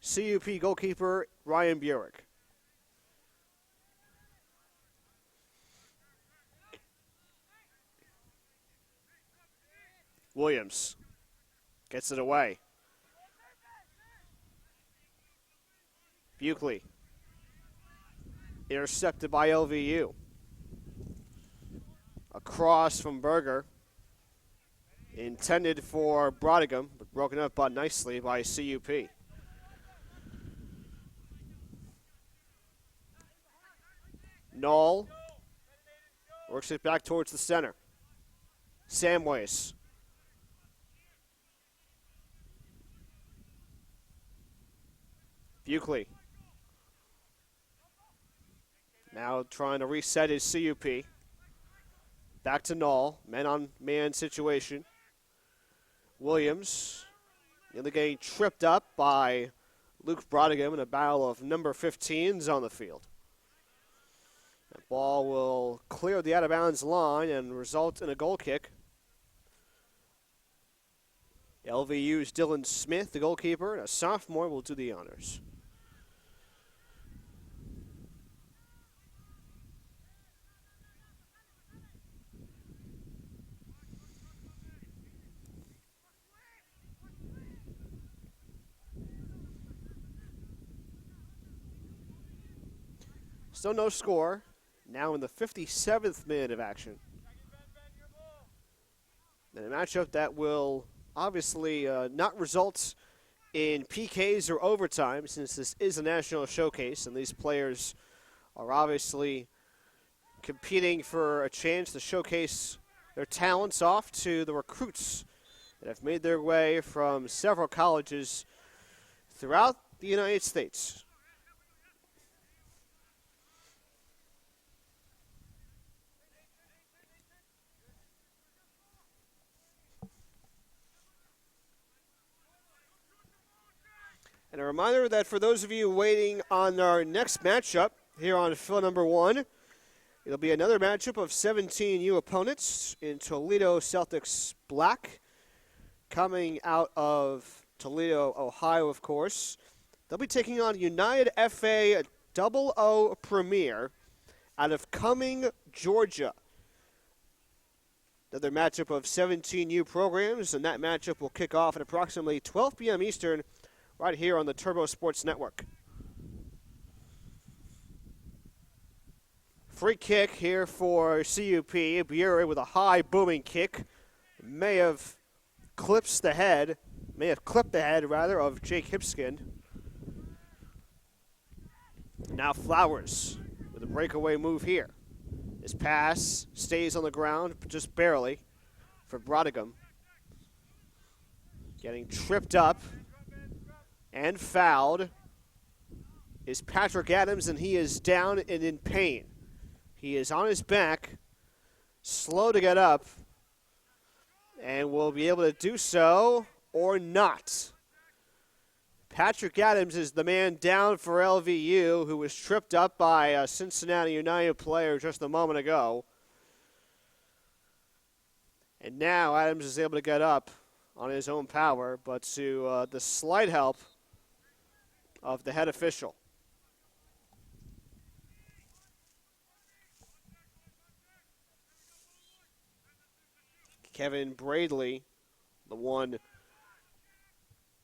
Speaker 1: CUP goalkeeper, Ryan Burek. Williams gets it away. Buckley. Intercepted by LVU. Across from Berger. Intended for Brodigan, but broken up nicely by CUP. Knoll works it back towards the center. Samways. Buckley. Now trying to reset his CUP. Back to Knoll. Man-on-man situation. Williams nearly getting tripped up by Luke Brodigan in a battle of number 15s on the field. That ball will clear the out-of-bounds line and result in a goal kick. LVU's Dylan Smith, the goalkeeper, and a sophomore, will do the honors. Still no score. Now in the 57th minute of action. And a matchup that will obviously not result in PKs or overtime, since this is a national showcase and these players are obviously competing for a chance to showcase their talents off to the recruits that have made their way from several colleges throughout the United States. And a reminder that for those of you waiting on our next matchup here on fill number 1, it'll be another matchup of 17U opponents in Toledo Celtics Black, coming out of Toledo, Ohio, of course. They'll be taking on United FA 00 Premier out of Cumming, Georgia. Another matchup of 17U programs, and that matchup will kick off at approximately 12 p.m. Eastern, right here on the Turbo Sports Network. Free kick here for CUP. Bury with a high booming kick. May have clipped the head of Jake Hipskind. Now Flowers with a breakaway move here. His pass stays on the ground just barely for Brodigan. Getting tripped up and fouled is Patrick Adams, and he is down and in pain. He is on his back, slow to get up, and will be able to do so or not. Patrick Adams is the man down for LVU, who was tripped up by a Cincinnati United player just a moment ago. And now Adams is able to get up on his own power, but to the slight help of the head official. Kevin Bradley, the one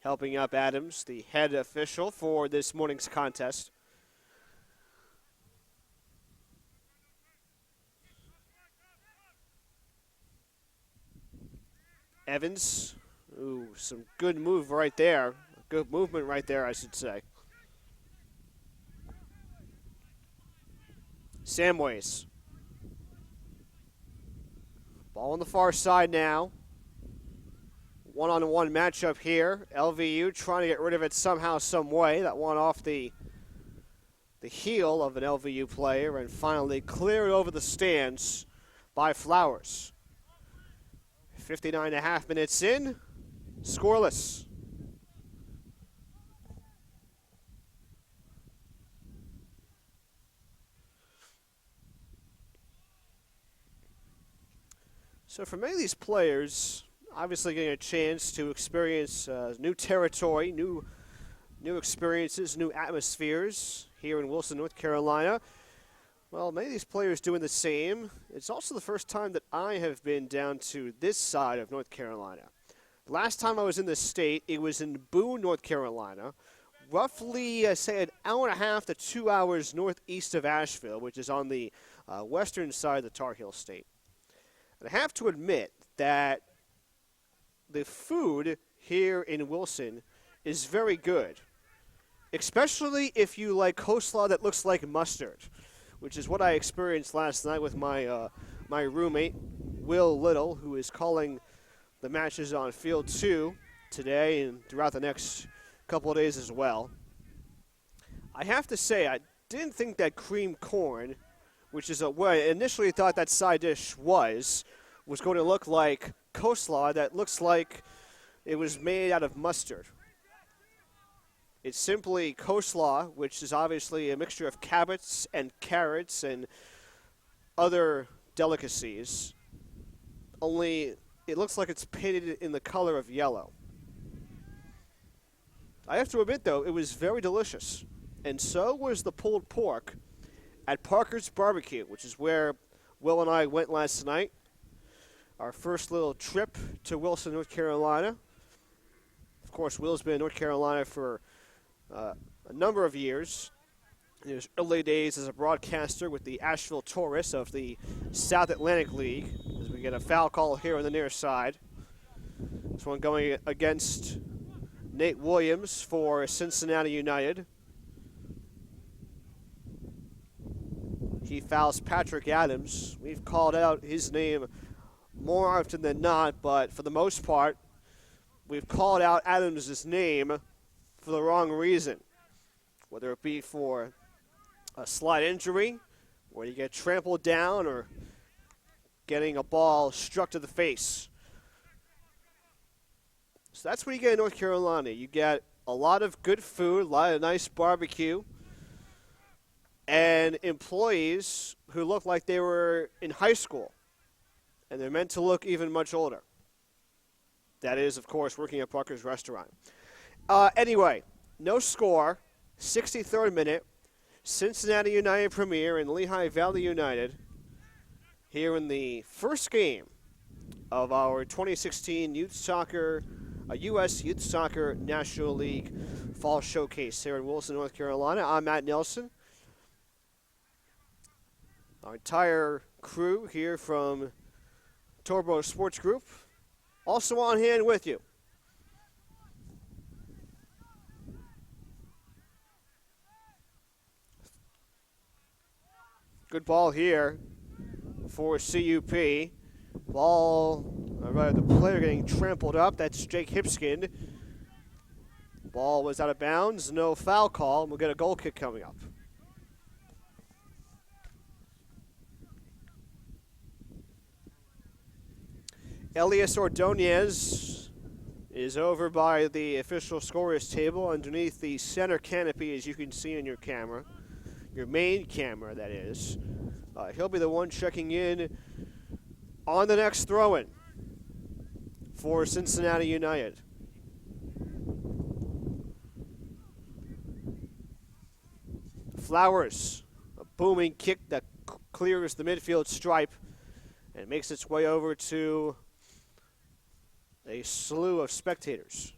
Speaker 1: helping up Adams, the head official for this morning's contest. Evans, ooh, some good move right there. Good movement right there, I should say. Samways. Ball on the far side now. One-on-one matchup here. LVU trying to get rid of it somehow, some way. That one off the heel of an LVU player, and finally cleared over the stands by Flowers. 59.5 minutes in, scoreless. So for many of these players, obviously getting a chance to experience new territory, new experiences, new atmospheres here in Wilson, North Carolina. Well, many of these players doing the same. It's also the first time that I have been down to this side of North Carolina. The last time I was in this state, it was in Boone, North Carolina, roughly, say, an hour and a half to 2 hours northeast of Asheville, which is on the western side of the Tar Heel State. And I have to admit that the food here in Wilson is very good, especially if you like coleslaw that looks like mustard, which is what I experienced last night with my my roommate, Will Little, who is calling the matches on Field 2 today and throughout the next couple of days as well. I have to say, I didn't think that cream corn, which is what I initially thought that side dish was going to look like coleslaw that looks like it was made out of mustard. It's simply coleslaw, which is obviously a mixture of cabbage and carrots and other delicacies, only it looks like it's painted in the color of yellow. I have to admit, though, it was very delicious, and so was the pulled pork at Parker's Barbecue, which is where Will and I went last night. Our first little trip to Wilson, North Carolina. Of course, Will's been in North Carolina for a number of years. In his early days as a broadcaster with the Asheville Taurus of the South Atlantic League, as we get a foul call here on the near side. This one going against Nate Williams for Cincinnati United. He fouls Patrick Adams. We've called out his name more often than not, but for the most part, we've called out Adams' name for the wrong reason, whether it be for a slight injury, where you get trampled down, or getting a ball struck to the face. So that's what you get in North Carolina. You get a lot of good food, a lot of nice barbecue, and employees who look like they were in high school, and they're meant to look even much older. That is, of course, working at Parker's Restaurant. Anyway, no score, 63rd minute. Cincinnati United Premier and Lehigh Valley United here in the first game of our 2016 Youth Soccer, U.S. Youth Soccer National League Fall Showcase here in Wilson, North Carolina. I'm Matt Nelson. Our entire crew here from Torbo Sports Group also on hand with you. Good ball here for CUP. Ball, the player getting trampled up. That's Jake Hipskind. Ball was out of bounds. No foul call. We'll get a goal kick coming up. Elias Ordonez is over by the official scorers table underneath the center canopy, as you can see in your camera. Your main camera, that is. He'll be the one checking in on the next throw-in for Cincinnati United. Flowers, a booming kick that clears the midfield stripe and makes its way over to a slew of spectators.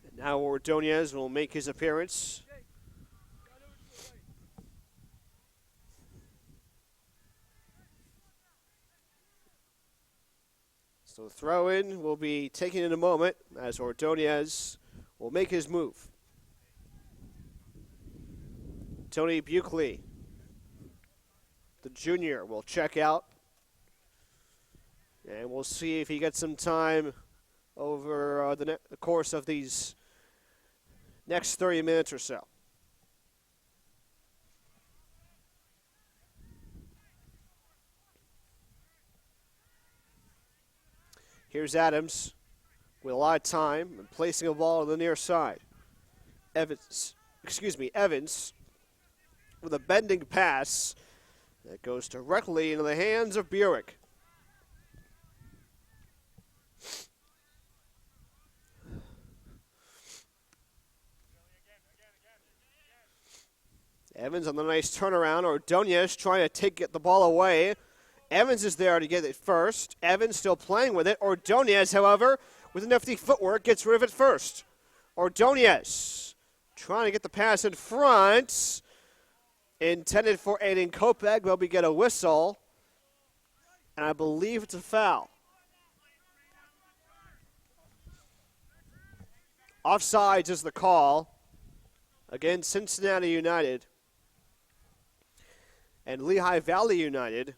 Speaker 1: And now Ordonez will make his appearance. So the throw-in will be taken in a moment as Ordonez will make his move. Tony Buckley, the junior, will check out. And we'll see if he gets some time over the course of these next 30 minutes or so. Here's Adams with a lot of time and placing a ball to the near side. Evans with a bending pass that goes directly into the hands of Buick. Evans on the nice turnaround. Ordonez trying to get the ball away. Evans is there to get it first. Evans still playing with it. Ordonez, however, with nifty footwork, gets rid of it first. Ordonez trying to get the pass in front. Intended for Aiden Kopeg, but we get a whistle. And I believe it's a foul. Offsides is the call against Cincinnati United. And Lehigh Valley United,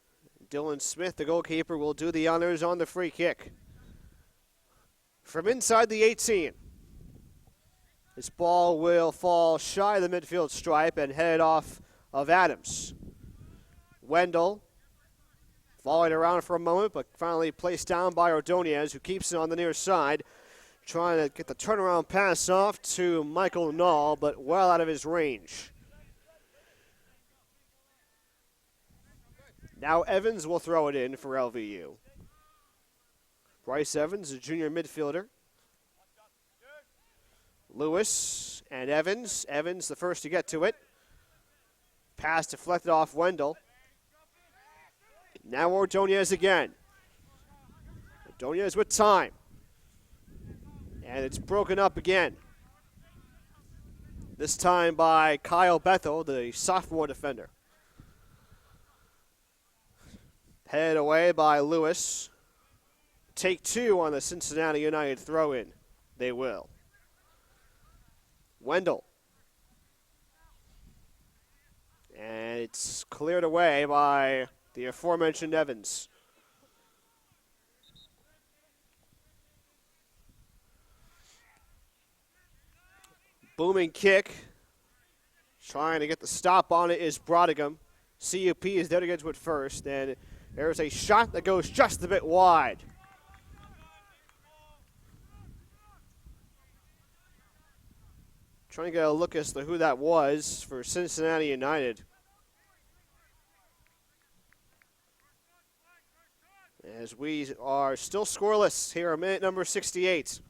Speaker 1: Dylan Smith, the goalkeeper, will do the honors on the free kick. From inside the 18. This ball will fall shy of the midfield stripe and head off of Adams. Wendell following around for a moment, but finally placed down by Ordonez, who keeps it on the near side, trying to get the turnaround pass off to Michael Nall, but well out of his range. Now Evans will throw it in for LVU. Bryce Evans, a junior midfielder. Lewis and Evans. Evans the first to get to it. Pass deflected off Wendell. Now Ordonez again. Ordonez with time. And it's broken up again. This time by Kyle Bethel, the sophomore defender. Headed away by Lewis. Take two on the Cincinnati United throw-in. They will. Wendell. And it's cleared away by the aforementioned Evans. Booming kick. Trying to get the stop on it is Brodigham. CUP is there to get to it first, and there's a shot that goes just a bit wide. Trying to get a look as to who that was for Cincinnati United. As we are still scoreless here at minute number 68.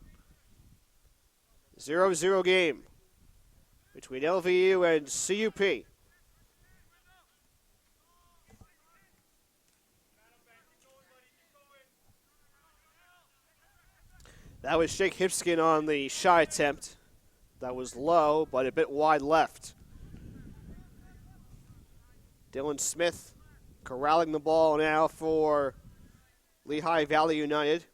Speaker 1: 0-0 game between LVU and CUP. That was Jake Hipskin on the shy attempt. That was low, but a bit wide left. Dylan Smith corralling the ball now for Lehigh Valley United.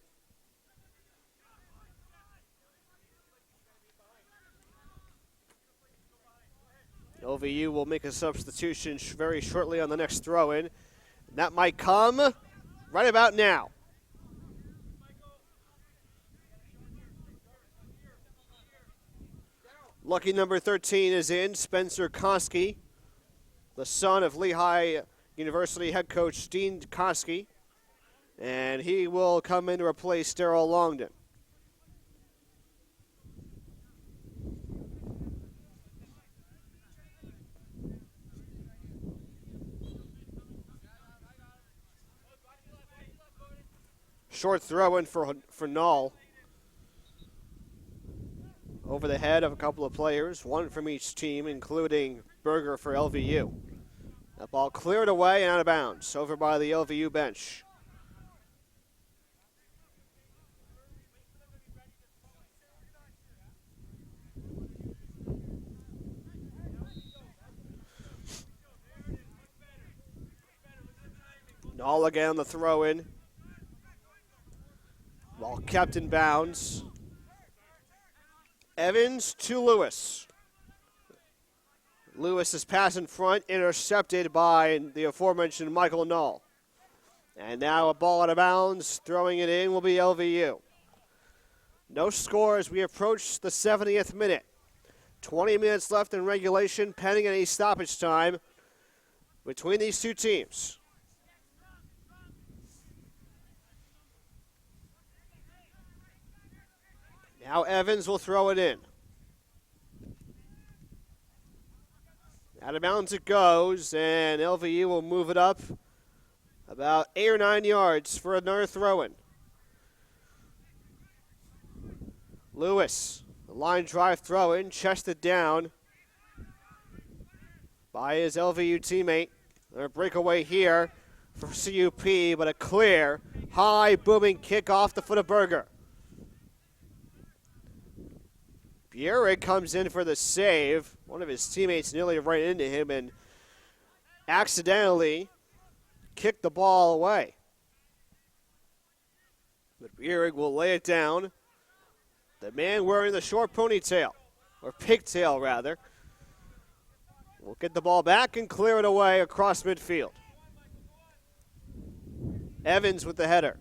Speaker 1: LVU will make a substitution very shortly on the next throw-in. That might come right about now. Lucky number 13 is in, Spencer Koski, the son of Lehigh University head coach Dean Koski, and he will come in to replace Darrell Longden. Short throw in for Nall. Over the head of a couple of players, one from each team, including Berger for LVU. That ball cleared away and out of bounds, over by the LVU bench. Nall again on the throw-in. Ball kept in bounds. Evans to Lewis. Lewis's pass in front, intercepted by the aforementioned Michael Null. And now a ball out of bounds, throwing it in will be LVU. No score as we approach the 70th minute. 20 minutes left in regulation, pending any stoppage time between these two teams. Now Evans will throw it in. Out of bounds it goes, and LVU will move it up about 8 or 9 yards for another throw-in. Lewis, the line drive throw-in, chested down by his LVU teammate. A breakaway here for CUP, but a clear, high, booming kick off the foot of Berger. Bierig comes in for the save. One of his teammates nearly ran into him and accidentally kicked the ball away. But Bierig will lay it down. The man wearing the short ponytail, or pigtail rather, will get the ball back and clear it away across midfield. Evans with the header.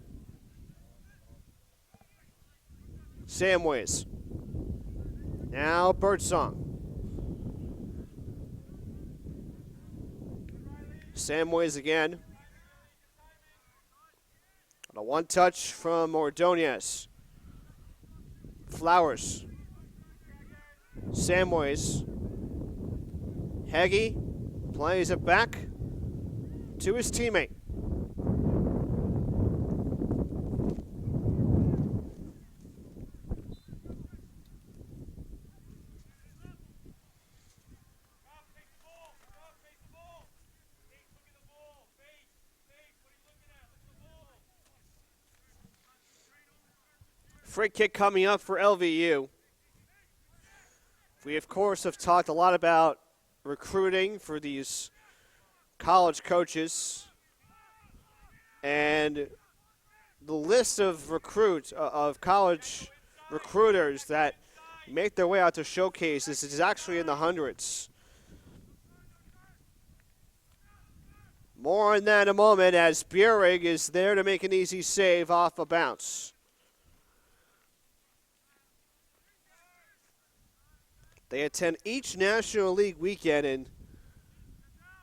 Speaker 1: Samways. Now Birdsong. Samways again. On a one-touch from Ordonez. Flowers. Samways. Heggie plays it back to his teammate. Free kick coming up for LVU. We, of course, have talked a lot about recruiting for these college coaches. And the list of college recruiters that make their way out to showcases is actually in the hundreds. More on that in a moment as Bierig is there to make an easy save off a bounce. They attend each National League weekend and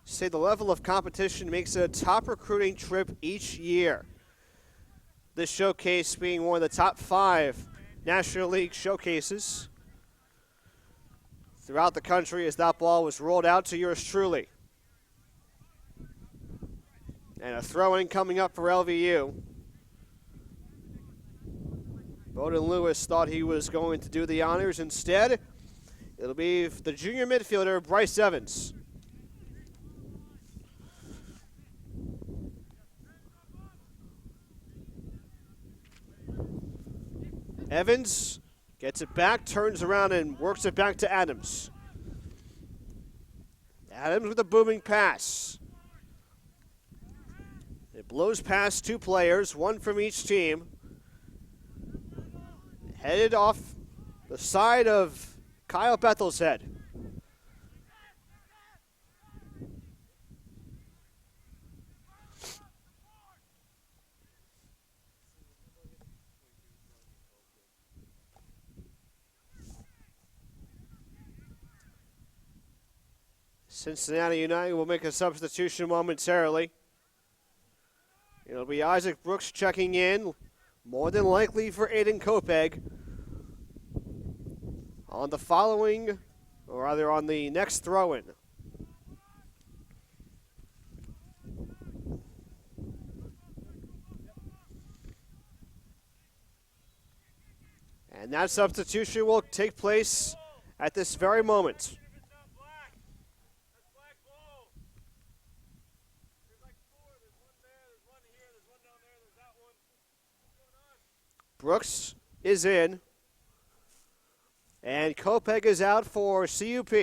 Speaker 1: say the level of competition makes it a top recruiting trip each year. This showcase being one of the top 5 National League showcases throughout the country as that ball was rolled out to yours truly. And a throw-in coming up for LVU. Bowden Lewis thought he was going to do the honors. Instead, it'll be the junior midfielder, Bryce Evans. Evans gets it back, turns around, and works it back to Adams. Adams with a booming pass. It blows past 2 players, 1 from each team. Headed off the side of Kyle Bethel's head. Cincinnati United will make a substitution momentarily. It'll be Isaac Brooks checking in, more than likely for Aiden Kopeg. On the following, or rather on the next throw-in. And that substitution will take place at this very moment. Brooks is in. And Kopeg is out for CUP.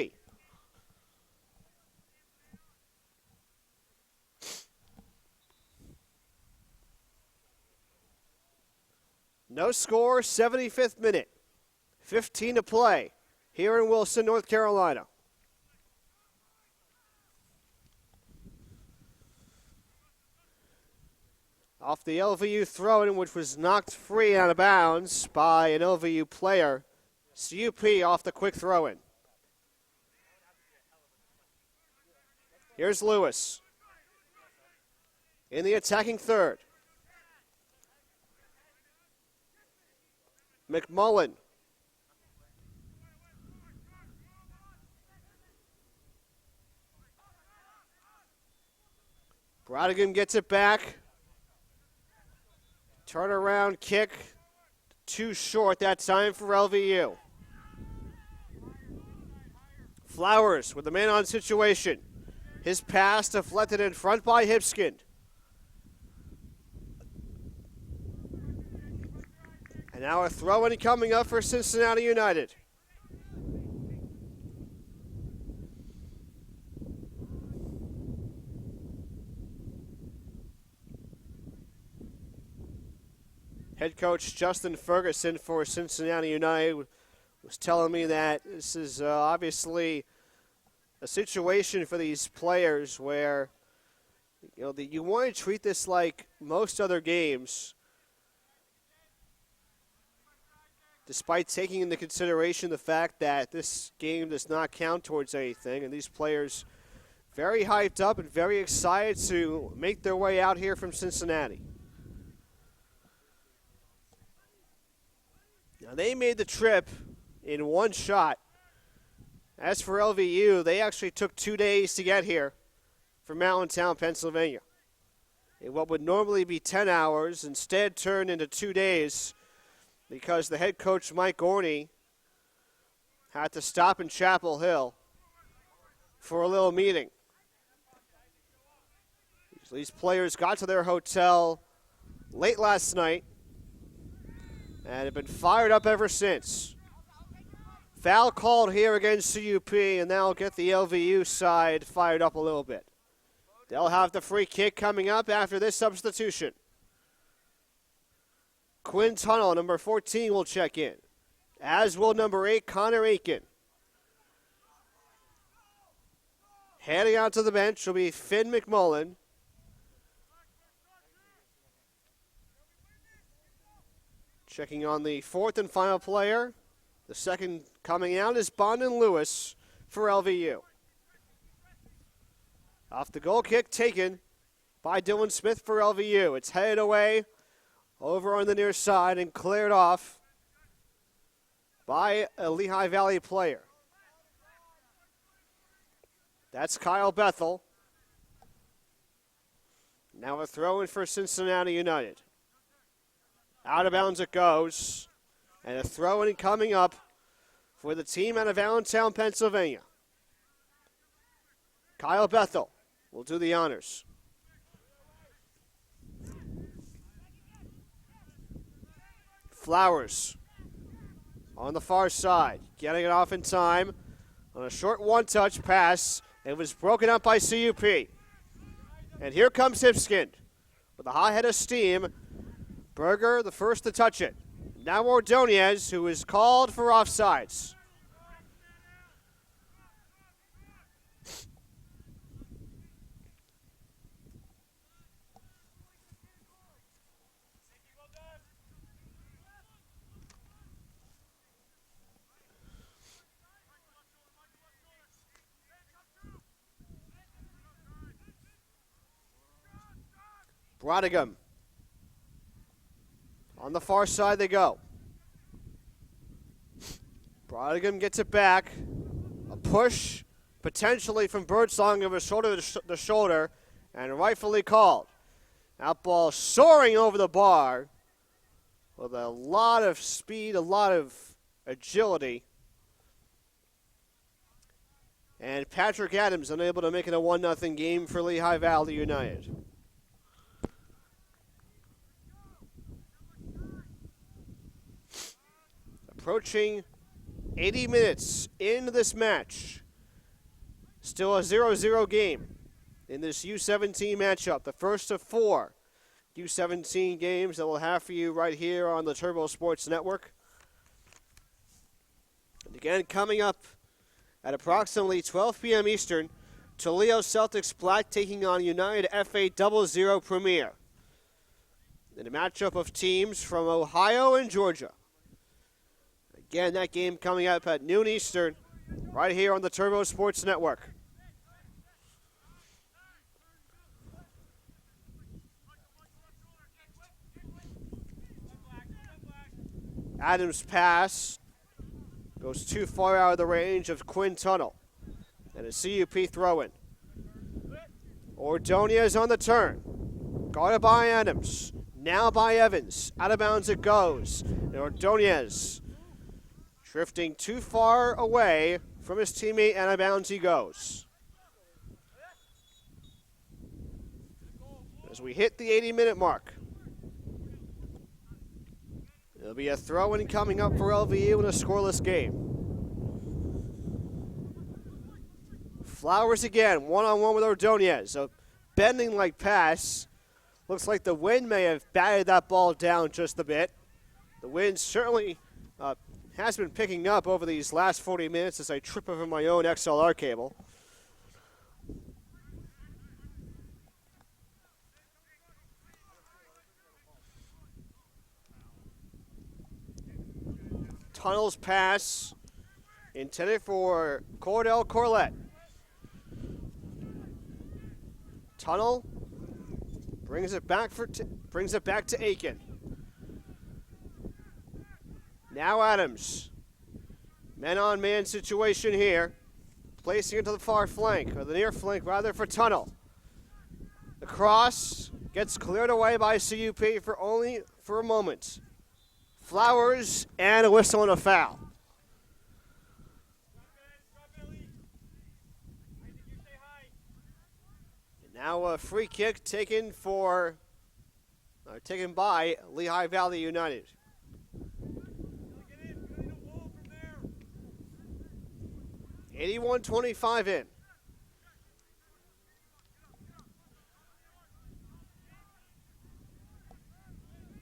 Speaker 1: No score, 75th minute. 15 to play here in Wilson, North Carolina. Off the LVU throw-in, which was knocked free out of bounds by an LVU player. CUP off the quick throw-in. Here's Lewis in the attacking third. McMullen. Brodigan gets it back. Turnaround kick. Too short that time for LVU. Flowers with the man-on situation. His pass deflected in front by Hipskind. And now a throw-in coming up for Cincinnati United. Head coach Justin Ferguson for Cincinnati United was telling me that this is obviously a situation for these players where you want to treat this like most other games, despite taking into consideration the fact that this game does not count towards anything, and these players very hyped up and very excited to make their way out here from Cincinnati. Now, they made the trip in one shot. As for LVU, they actually took 2 days to get here from Allentown, Pennsylvania. In what would normally be 10 hours, instead turned into 2 days because the head coach, Mike Orney, had to stop in Chapel Hill for a little meeting. These players got to their hotel late last night and have been fired up ever since. Foul called here against CUP, and that'll get the LVU side fired up a little bit. They'll have the free kick coming up after this substitution. Quinn Tunnel, number 14, will check in, as will number 8, Connor Aiken. Heading out to the bench will be Finn McMullen. Checking on the fourth and final player. The second coming out is Bondon Lewis for LVU. Off the goal kick taken by Dylan Smith for LVU. It's headed away over on the near side and cleared off by a Lehigh Valley player. That's Kyle Bethel. Now a throw in for Cincinnati United. Out of bounds it goes. And a throw-in coming up for the team out of Allentown, Pennsylvania. Kyle Bethel will do the honors. Flowers on the far side, getting it off in time on a short one-touch pass. It was broken up by CUP. And here comes Hipskind with a high head of steam. Berger, the first to touch it. Now Ordonez, who is called for offsides. Brodigan. On the far side they go. Brodigan gets it back. A push, potentially from Birdsong of a shoulder to shoulder, and rightfully called. That ball soaring over the bar with a lot of speed, a lot of agility. And Patrick Adams unable to make it a 1-0 game for Lehigh Valley United. Approaching 80 minutes into this match. Still a 0-0 game in this U17 matchup. The first of 4 U17 games that we'll have for you right here on the Turbo Sports Network. And again, coming up at approximately 12 p.m. Eastern, Toledo Celtics Black taking on United FA 00 Premier. in a matchup of teams from Ohio and Georgia. Again, that game coming up at noon Eastern, right here on the Turbo Sports Network. Adams' pass goes too far out of the range of Quinn Tunnel. And a CUP throw-in. Ordonez on the turn. Guarded by Adams. Now by Evans. Out of bounds it goes. And Ordonez drifting too far away from his teammate, and out of bounds he goes. As we hit the 80-minute mark. There'll be a throw-in coming up for LVU in a scoreless game. Flowers again, one-on-one with Ordonez. A bending-like pass. Looks like the wind may have batted that ball down just a bit. The wind certainly has been picking up over these last 40 minutes as I trip over my own XLR cable. Tunnel's pass intended for Cordell Corlett. Tunnel brings it back to Aiken. Now Adams. Man-on-man situation here. Placing it to the far flank, or the near flank rather, for Tunnel. The cross gets cleared away by CUP for only for a moment. Flowers and a whistle and a foul. And now a free kick taken by Lehigh Valley United. $81-25 in.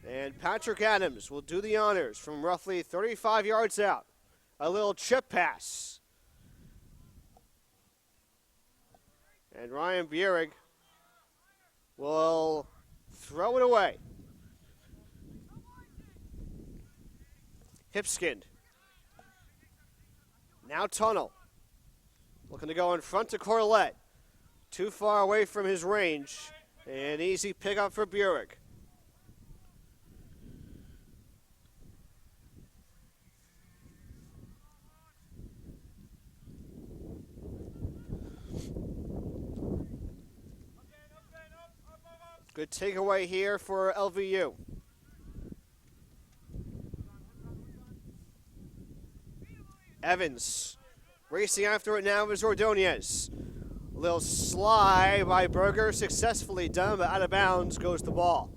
Speaker 1: And Patrick Adams will do the honors from roughly 35 yards out. A little chip pass. And Ryan Bierig will throw it away. Hipskind. Now Tunnel. Looking to go in front to Corlett. Too far away from his range. An easy pickup for Bierig. Good takeaway here for LVU. Evans racing after it now is Ordonez. A little slide by Berger, successfully done, but out of bounds goes the ball.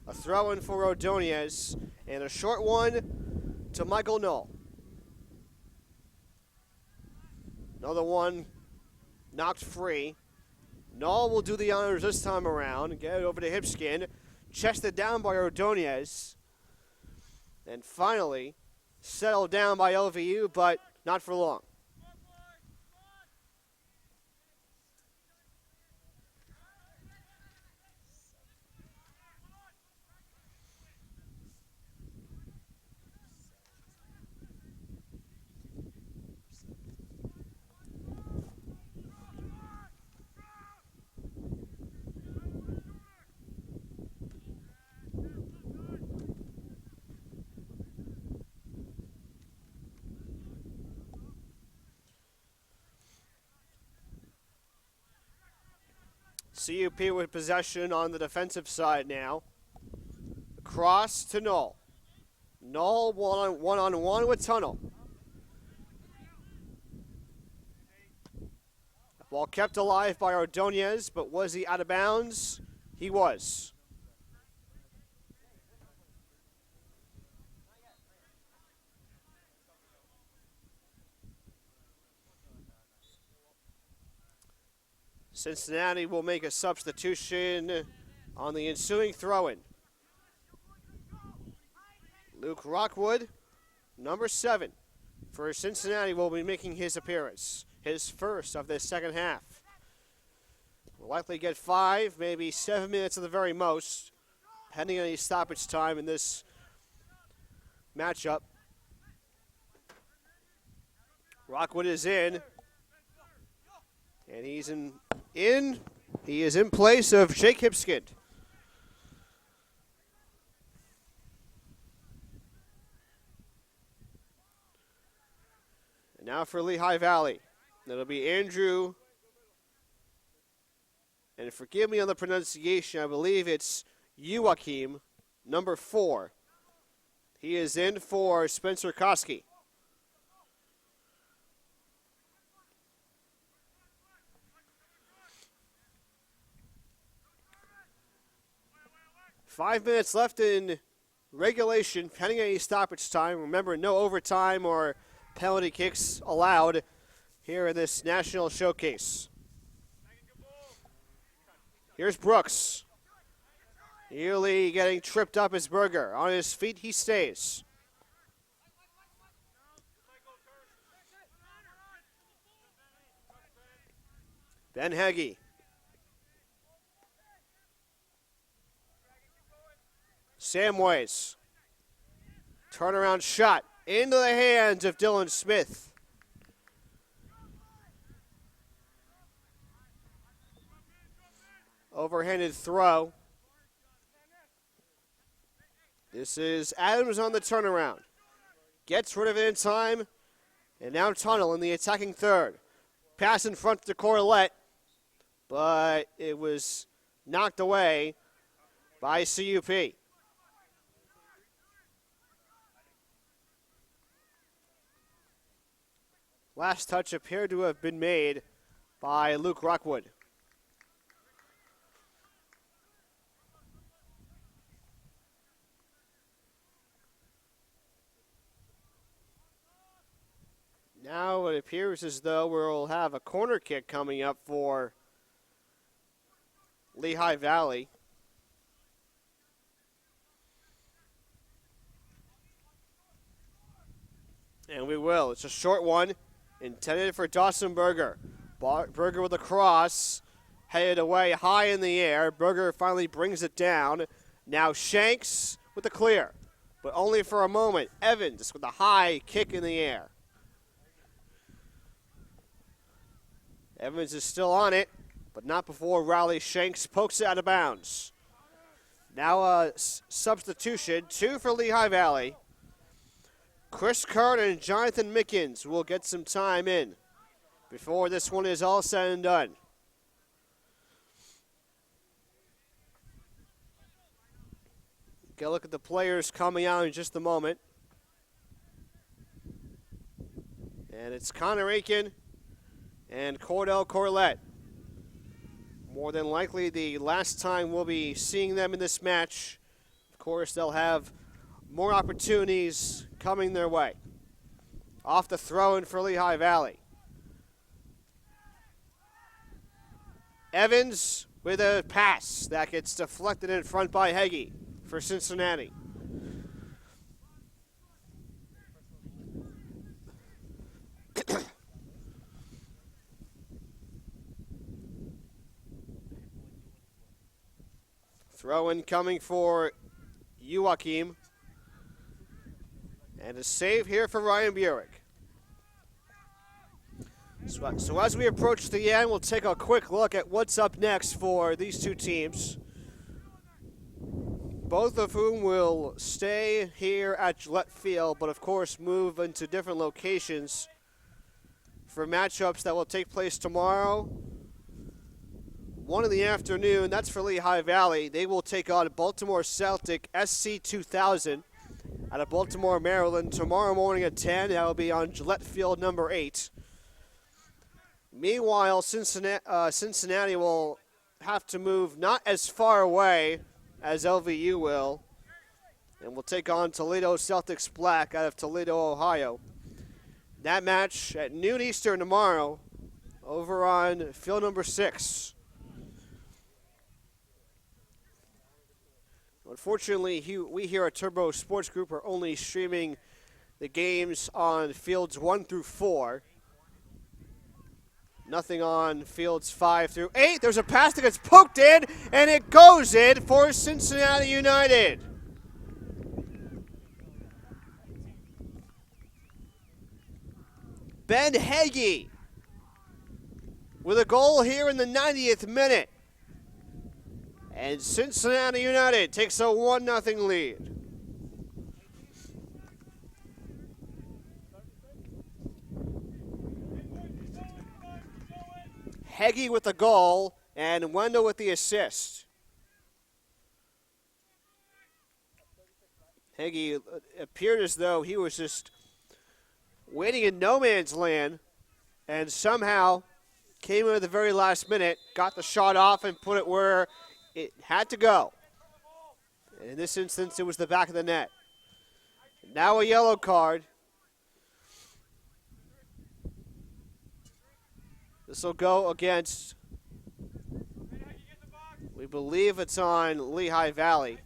Speaker 1: A throw in for Ordonez, and a short one to Michael Knoll. Another one knocked free. Knoll will do the honors this time around. Get it over to Hipskin. Chested down by Ordonez. And finally, settled down by LVU, but not for long. CUP with possession on the defensive side now. Cross to Knoll. Knoll one-on-one with Tunnel. Ball kept alive by Ordonez, but was he out of bounds? He was. Cincinnati will make a substitution on the ensuing throw-in. Luke Rockwood, number 7, for Cincinnati, will be making his appearance, his first of this second half. Will likely get 5, maybe 7 minutes at the very most. pending any stoppage time in this matchup. Rockwood is in. And he's in. He is in place of Jake Hipskind. And now for Lehigh Valley. That'll be Andrew. And forgive me on the pronunciation, I believe it's Joachim, number 4. He is in for Spencer Koski. Five minutes left in regulation, pending any stoppage time. Remember, no overtime or penalty kicks allowed here in this national showcase. Here's Brooks. Nearly getting tripped up is Berger. On his feet, he stays. Ben Heggie. Samways. Turnaround shot into the hands of Dylan Smith. Overhanded throw. This is Adams on the turnaround. Gets rid of it in time. And now Tunnel in the attacking third. Pass in front to Corlett. But it was knocked away by CUP. Last touch appeared to have been made by Luke Rockwood. Now it appears as though we'll have a corner kick coming up for Lehigh Valley. And we will. It's a short one, intended for Dawson Berger. Berger with a cross, headed away high in the air. Berger finally brings it down. Now Shanks with the clear, but only for a moment. Evans with a high kick in the air. Evans is still on it, but not before Riley Shanks pokes it out of bounds. Now a substitution, 2 for Lehigh Valley. Chris Kern and Jonathan Mickens will get some time in before this one is all said and done. Get a look at the players coming out in just a moment. And it's Connor Aiken and Cordell Corlett. More than likely the last time we'll be seeing them in this match. Of course, they'll have more opportunities coming their way. Off the throw-in for Lehigh Valley. Evans with a pass that gets deflected in front by Heggie for Cincinnati. Throw-in coming for Joachim. And a save here for Ryan Burek. So as we approach the end, we'll take a quick look at what's up next for these two teams. Both of whom will stay here at Gillette Field, but of course move into different locations for matchups that will take place tomorrow. 1 in the afternoon, that's for Lehigh Valley. They will take on Baltimore Celtic SC 2000 out of Baltimore, Maryland, tomorrow morning at 10. That will be on Gillette Field number 8. Meanwhile, Cincinnati will have to move not as far away as LVU will, and will take on Toledo Celtics Black out of Toledo, Ohio. That match at noon Eastern tomorrow over on field number 6. Unfortunately, we here at Turbo Sports Group are only streaming the games on fields 1 through 4. Nothing on fields 5 through 8. There's a pass that gets poked in, and it goes in for Cincinnati United. Ben Hagee with a goal here in the 90th minute. And Cincinnati United takes a 1-0 lead. Hagee with the goal, and Wendell with the assist. Hagee appeared as though he was just waiting in no man's land, and somehow came in at the very last minute, got the shot off, and put it where it had to go. In this instance, it was the back of the net. Now a yellow card. This will go against, we believe it's on Lehigh Valley.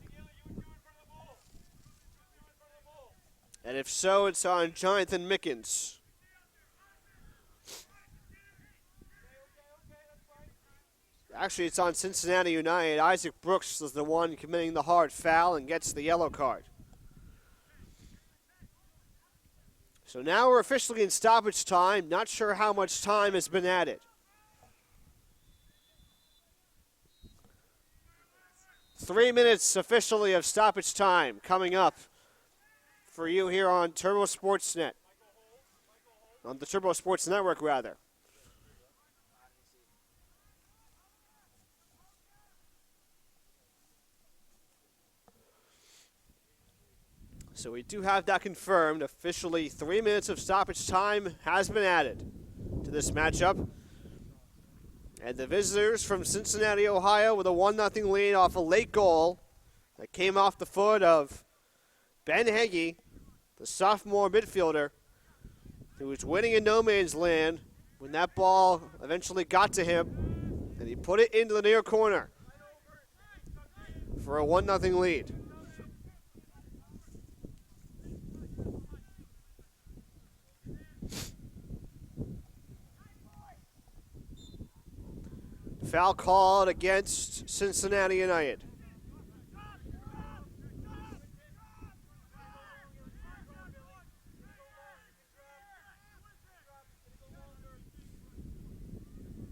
Speaker 1: And if so, it's on Jonathan Mickens. Actually, it's on Cincinnati United. Isaac Brooks is the one committing the hard foul and gets the yellow card. So now we're officially in stoppage time. Not sure how much time has been added. 3 minutes officially of stoppage time coming up for you here on Turbo Sportsnet. On the Turbo Sports Network, rather. So we do have that confirmed. Officially, 3 minutes of stoppage time has been added to this matchup. And the visitors from Cincinnati, Ohio, with a 1-0 lead off a late goal that came off the foot of Ben Hagee, the sophomore midfielder, who was winning in no man's land when that ball eventually got to him, and he put it into the near corner for a 1-0 lead. Foul called against Cincinnati United.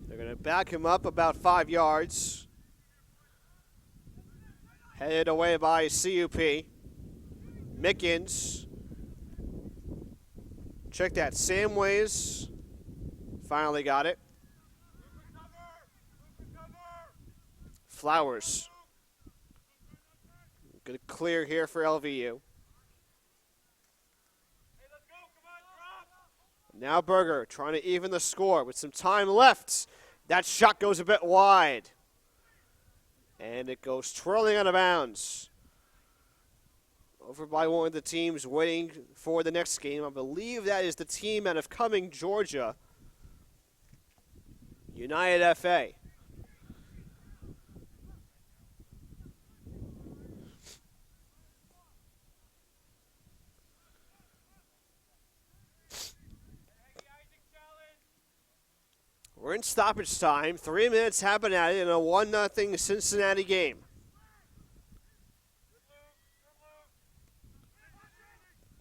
Speaker 1: They're going to back him up about 5 yards. Headed away by CUP. Mickens. Check that. Samways finally got it. Flowers. Good clear here for LVU. Now Berger trying to even the score with some time left. That shot goes a bit wide. And it goes twirling out of bounds. Over by one of the teams waiting for the next game. I believe that is the team out of Cumming, Georgia. United FA. We're in stoppage time. 3 minutes have been added in a 1-0 Cincinnati game.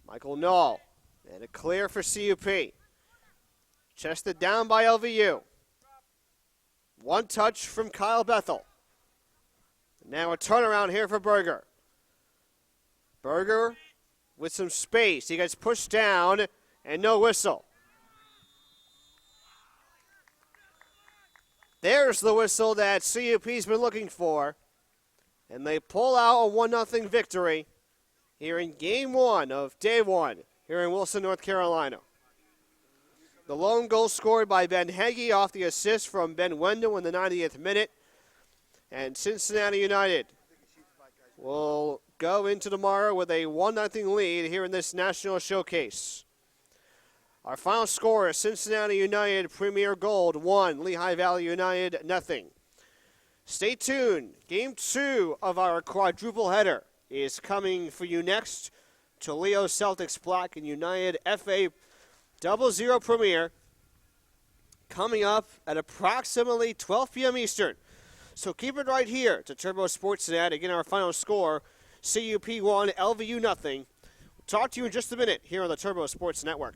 Speaker 1: Michael Knoll. And a clear for CUP. Chested down by LVU. One touch from Kyle Bethel. Now a turnaround here for Berger. Berger with some space. He gets pushed down and no whistle. There's the whistle that CUP's been looking for. And they pull out a 1-0 victory here in Game 1 of Day 1 here in Wilson, North Carolina. The lone goal scored by Ben Hagee off the assist from Ben Wendell in the 90th minute. And Cincinnati United will go into tomorrow with a 1-0 lead here in this national showcase. Our final score is Cincinnati United Premier Gold 1, Lehigh Valley United 0. Stay tuned. Game 2 of our quadruple header is coming for you next. Toledo Celtics Black and United FA 00 Premier coming up at approximately 12 p.m. Eastern. So keep it right here to Turbo Sports Net. Again, our final score, CUP 1, LVU nothing. Talk to you in just a minute here on the Turbo Sports Network.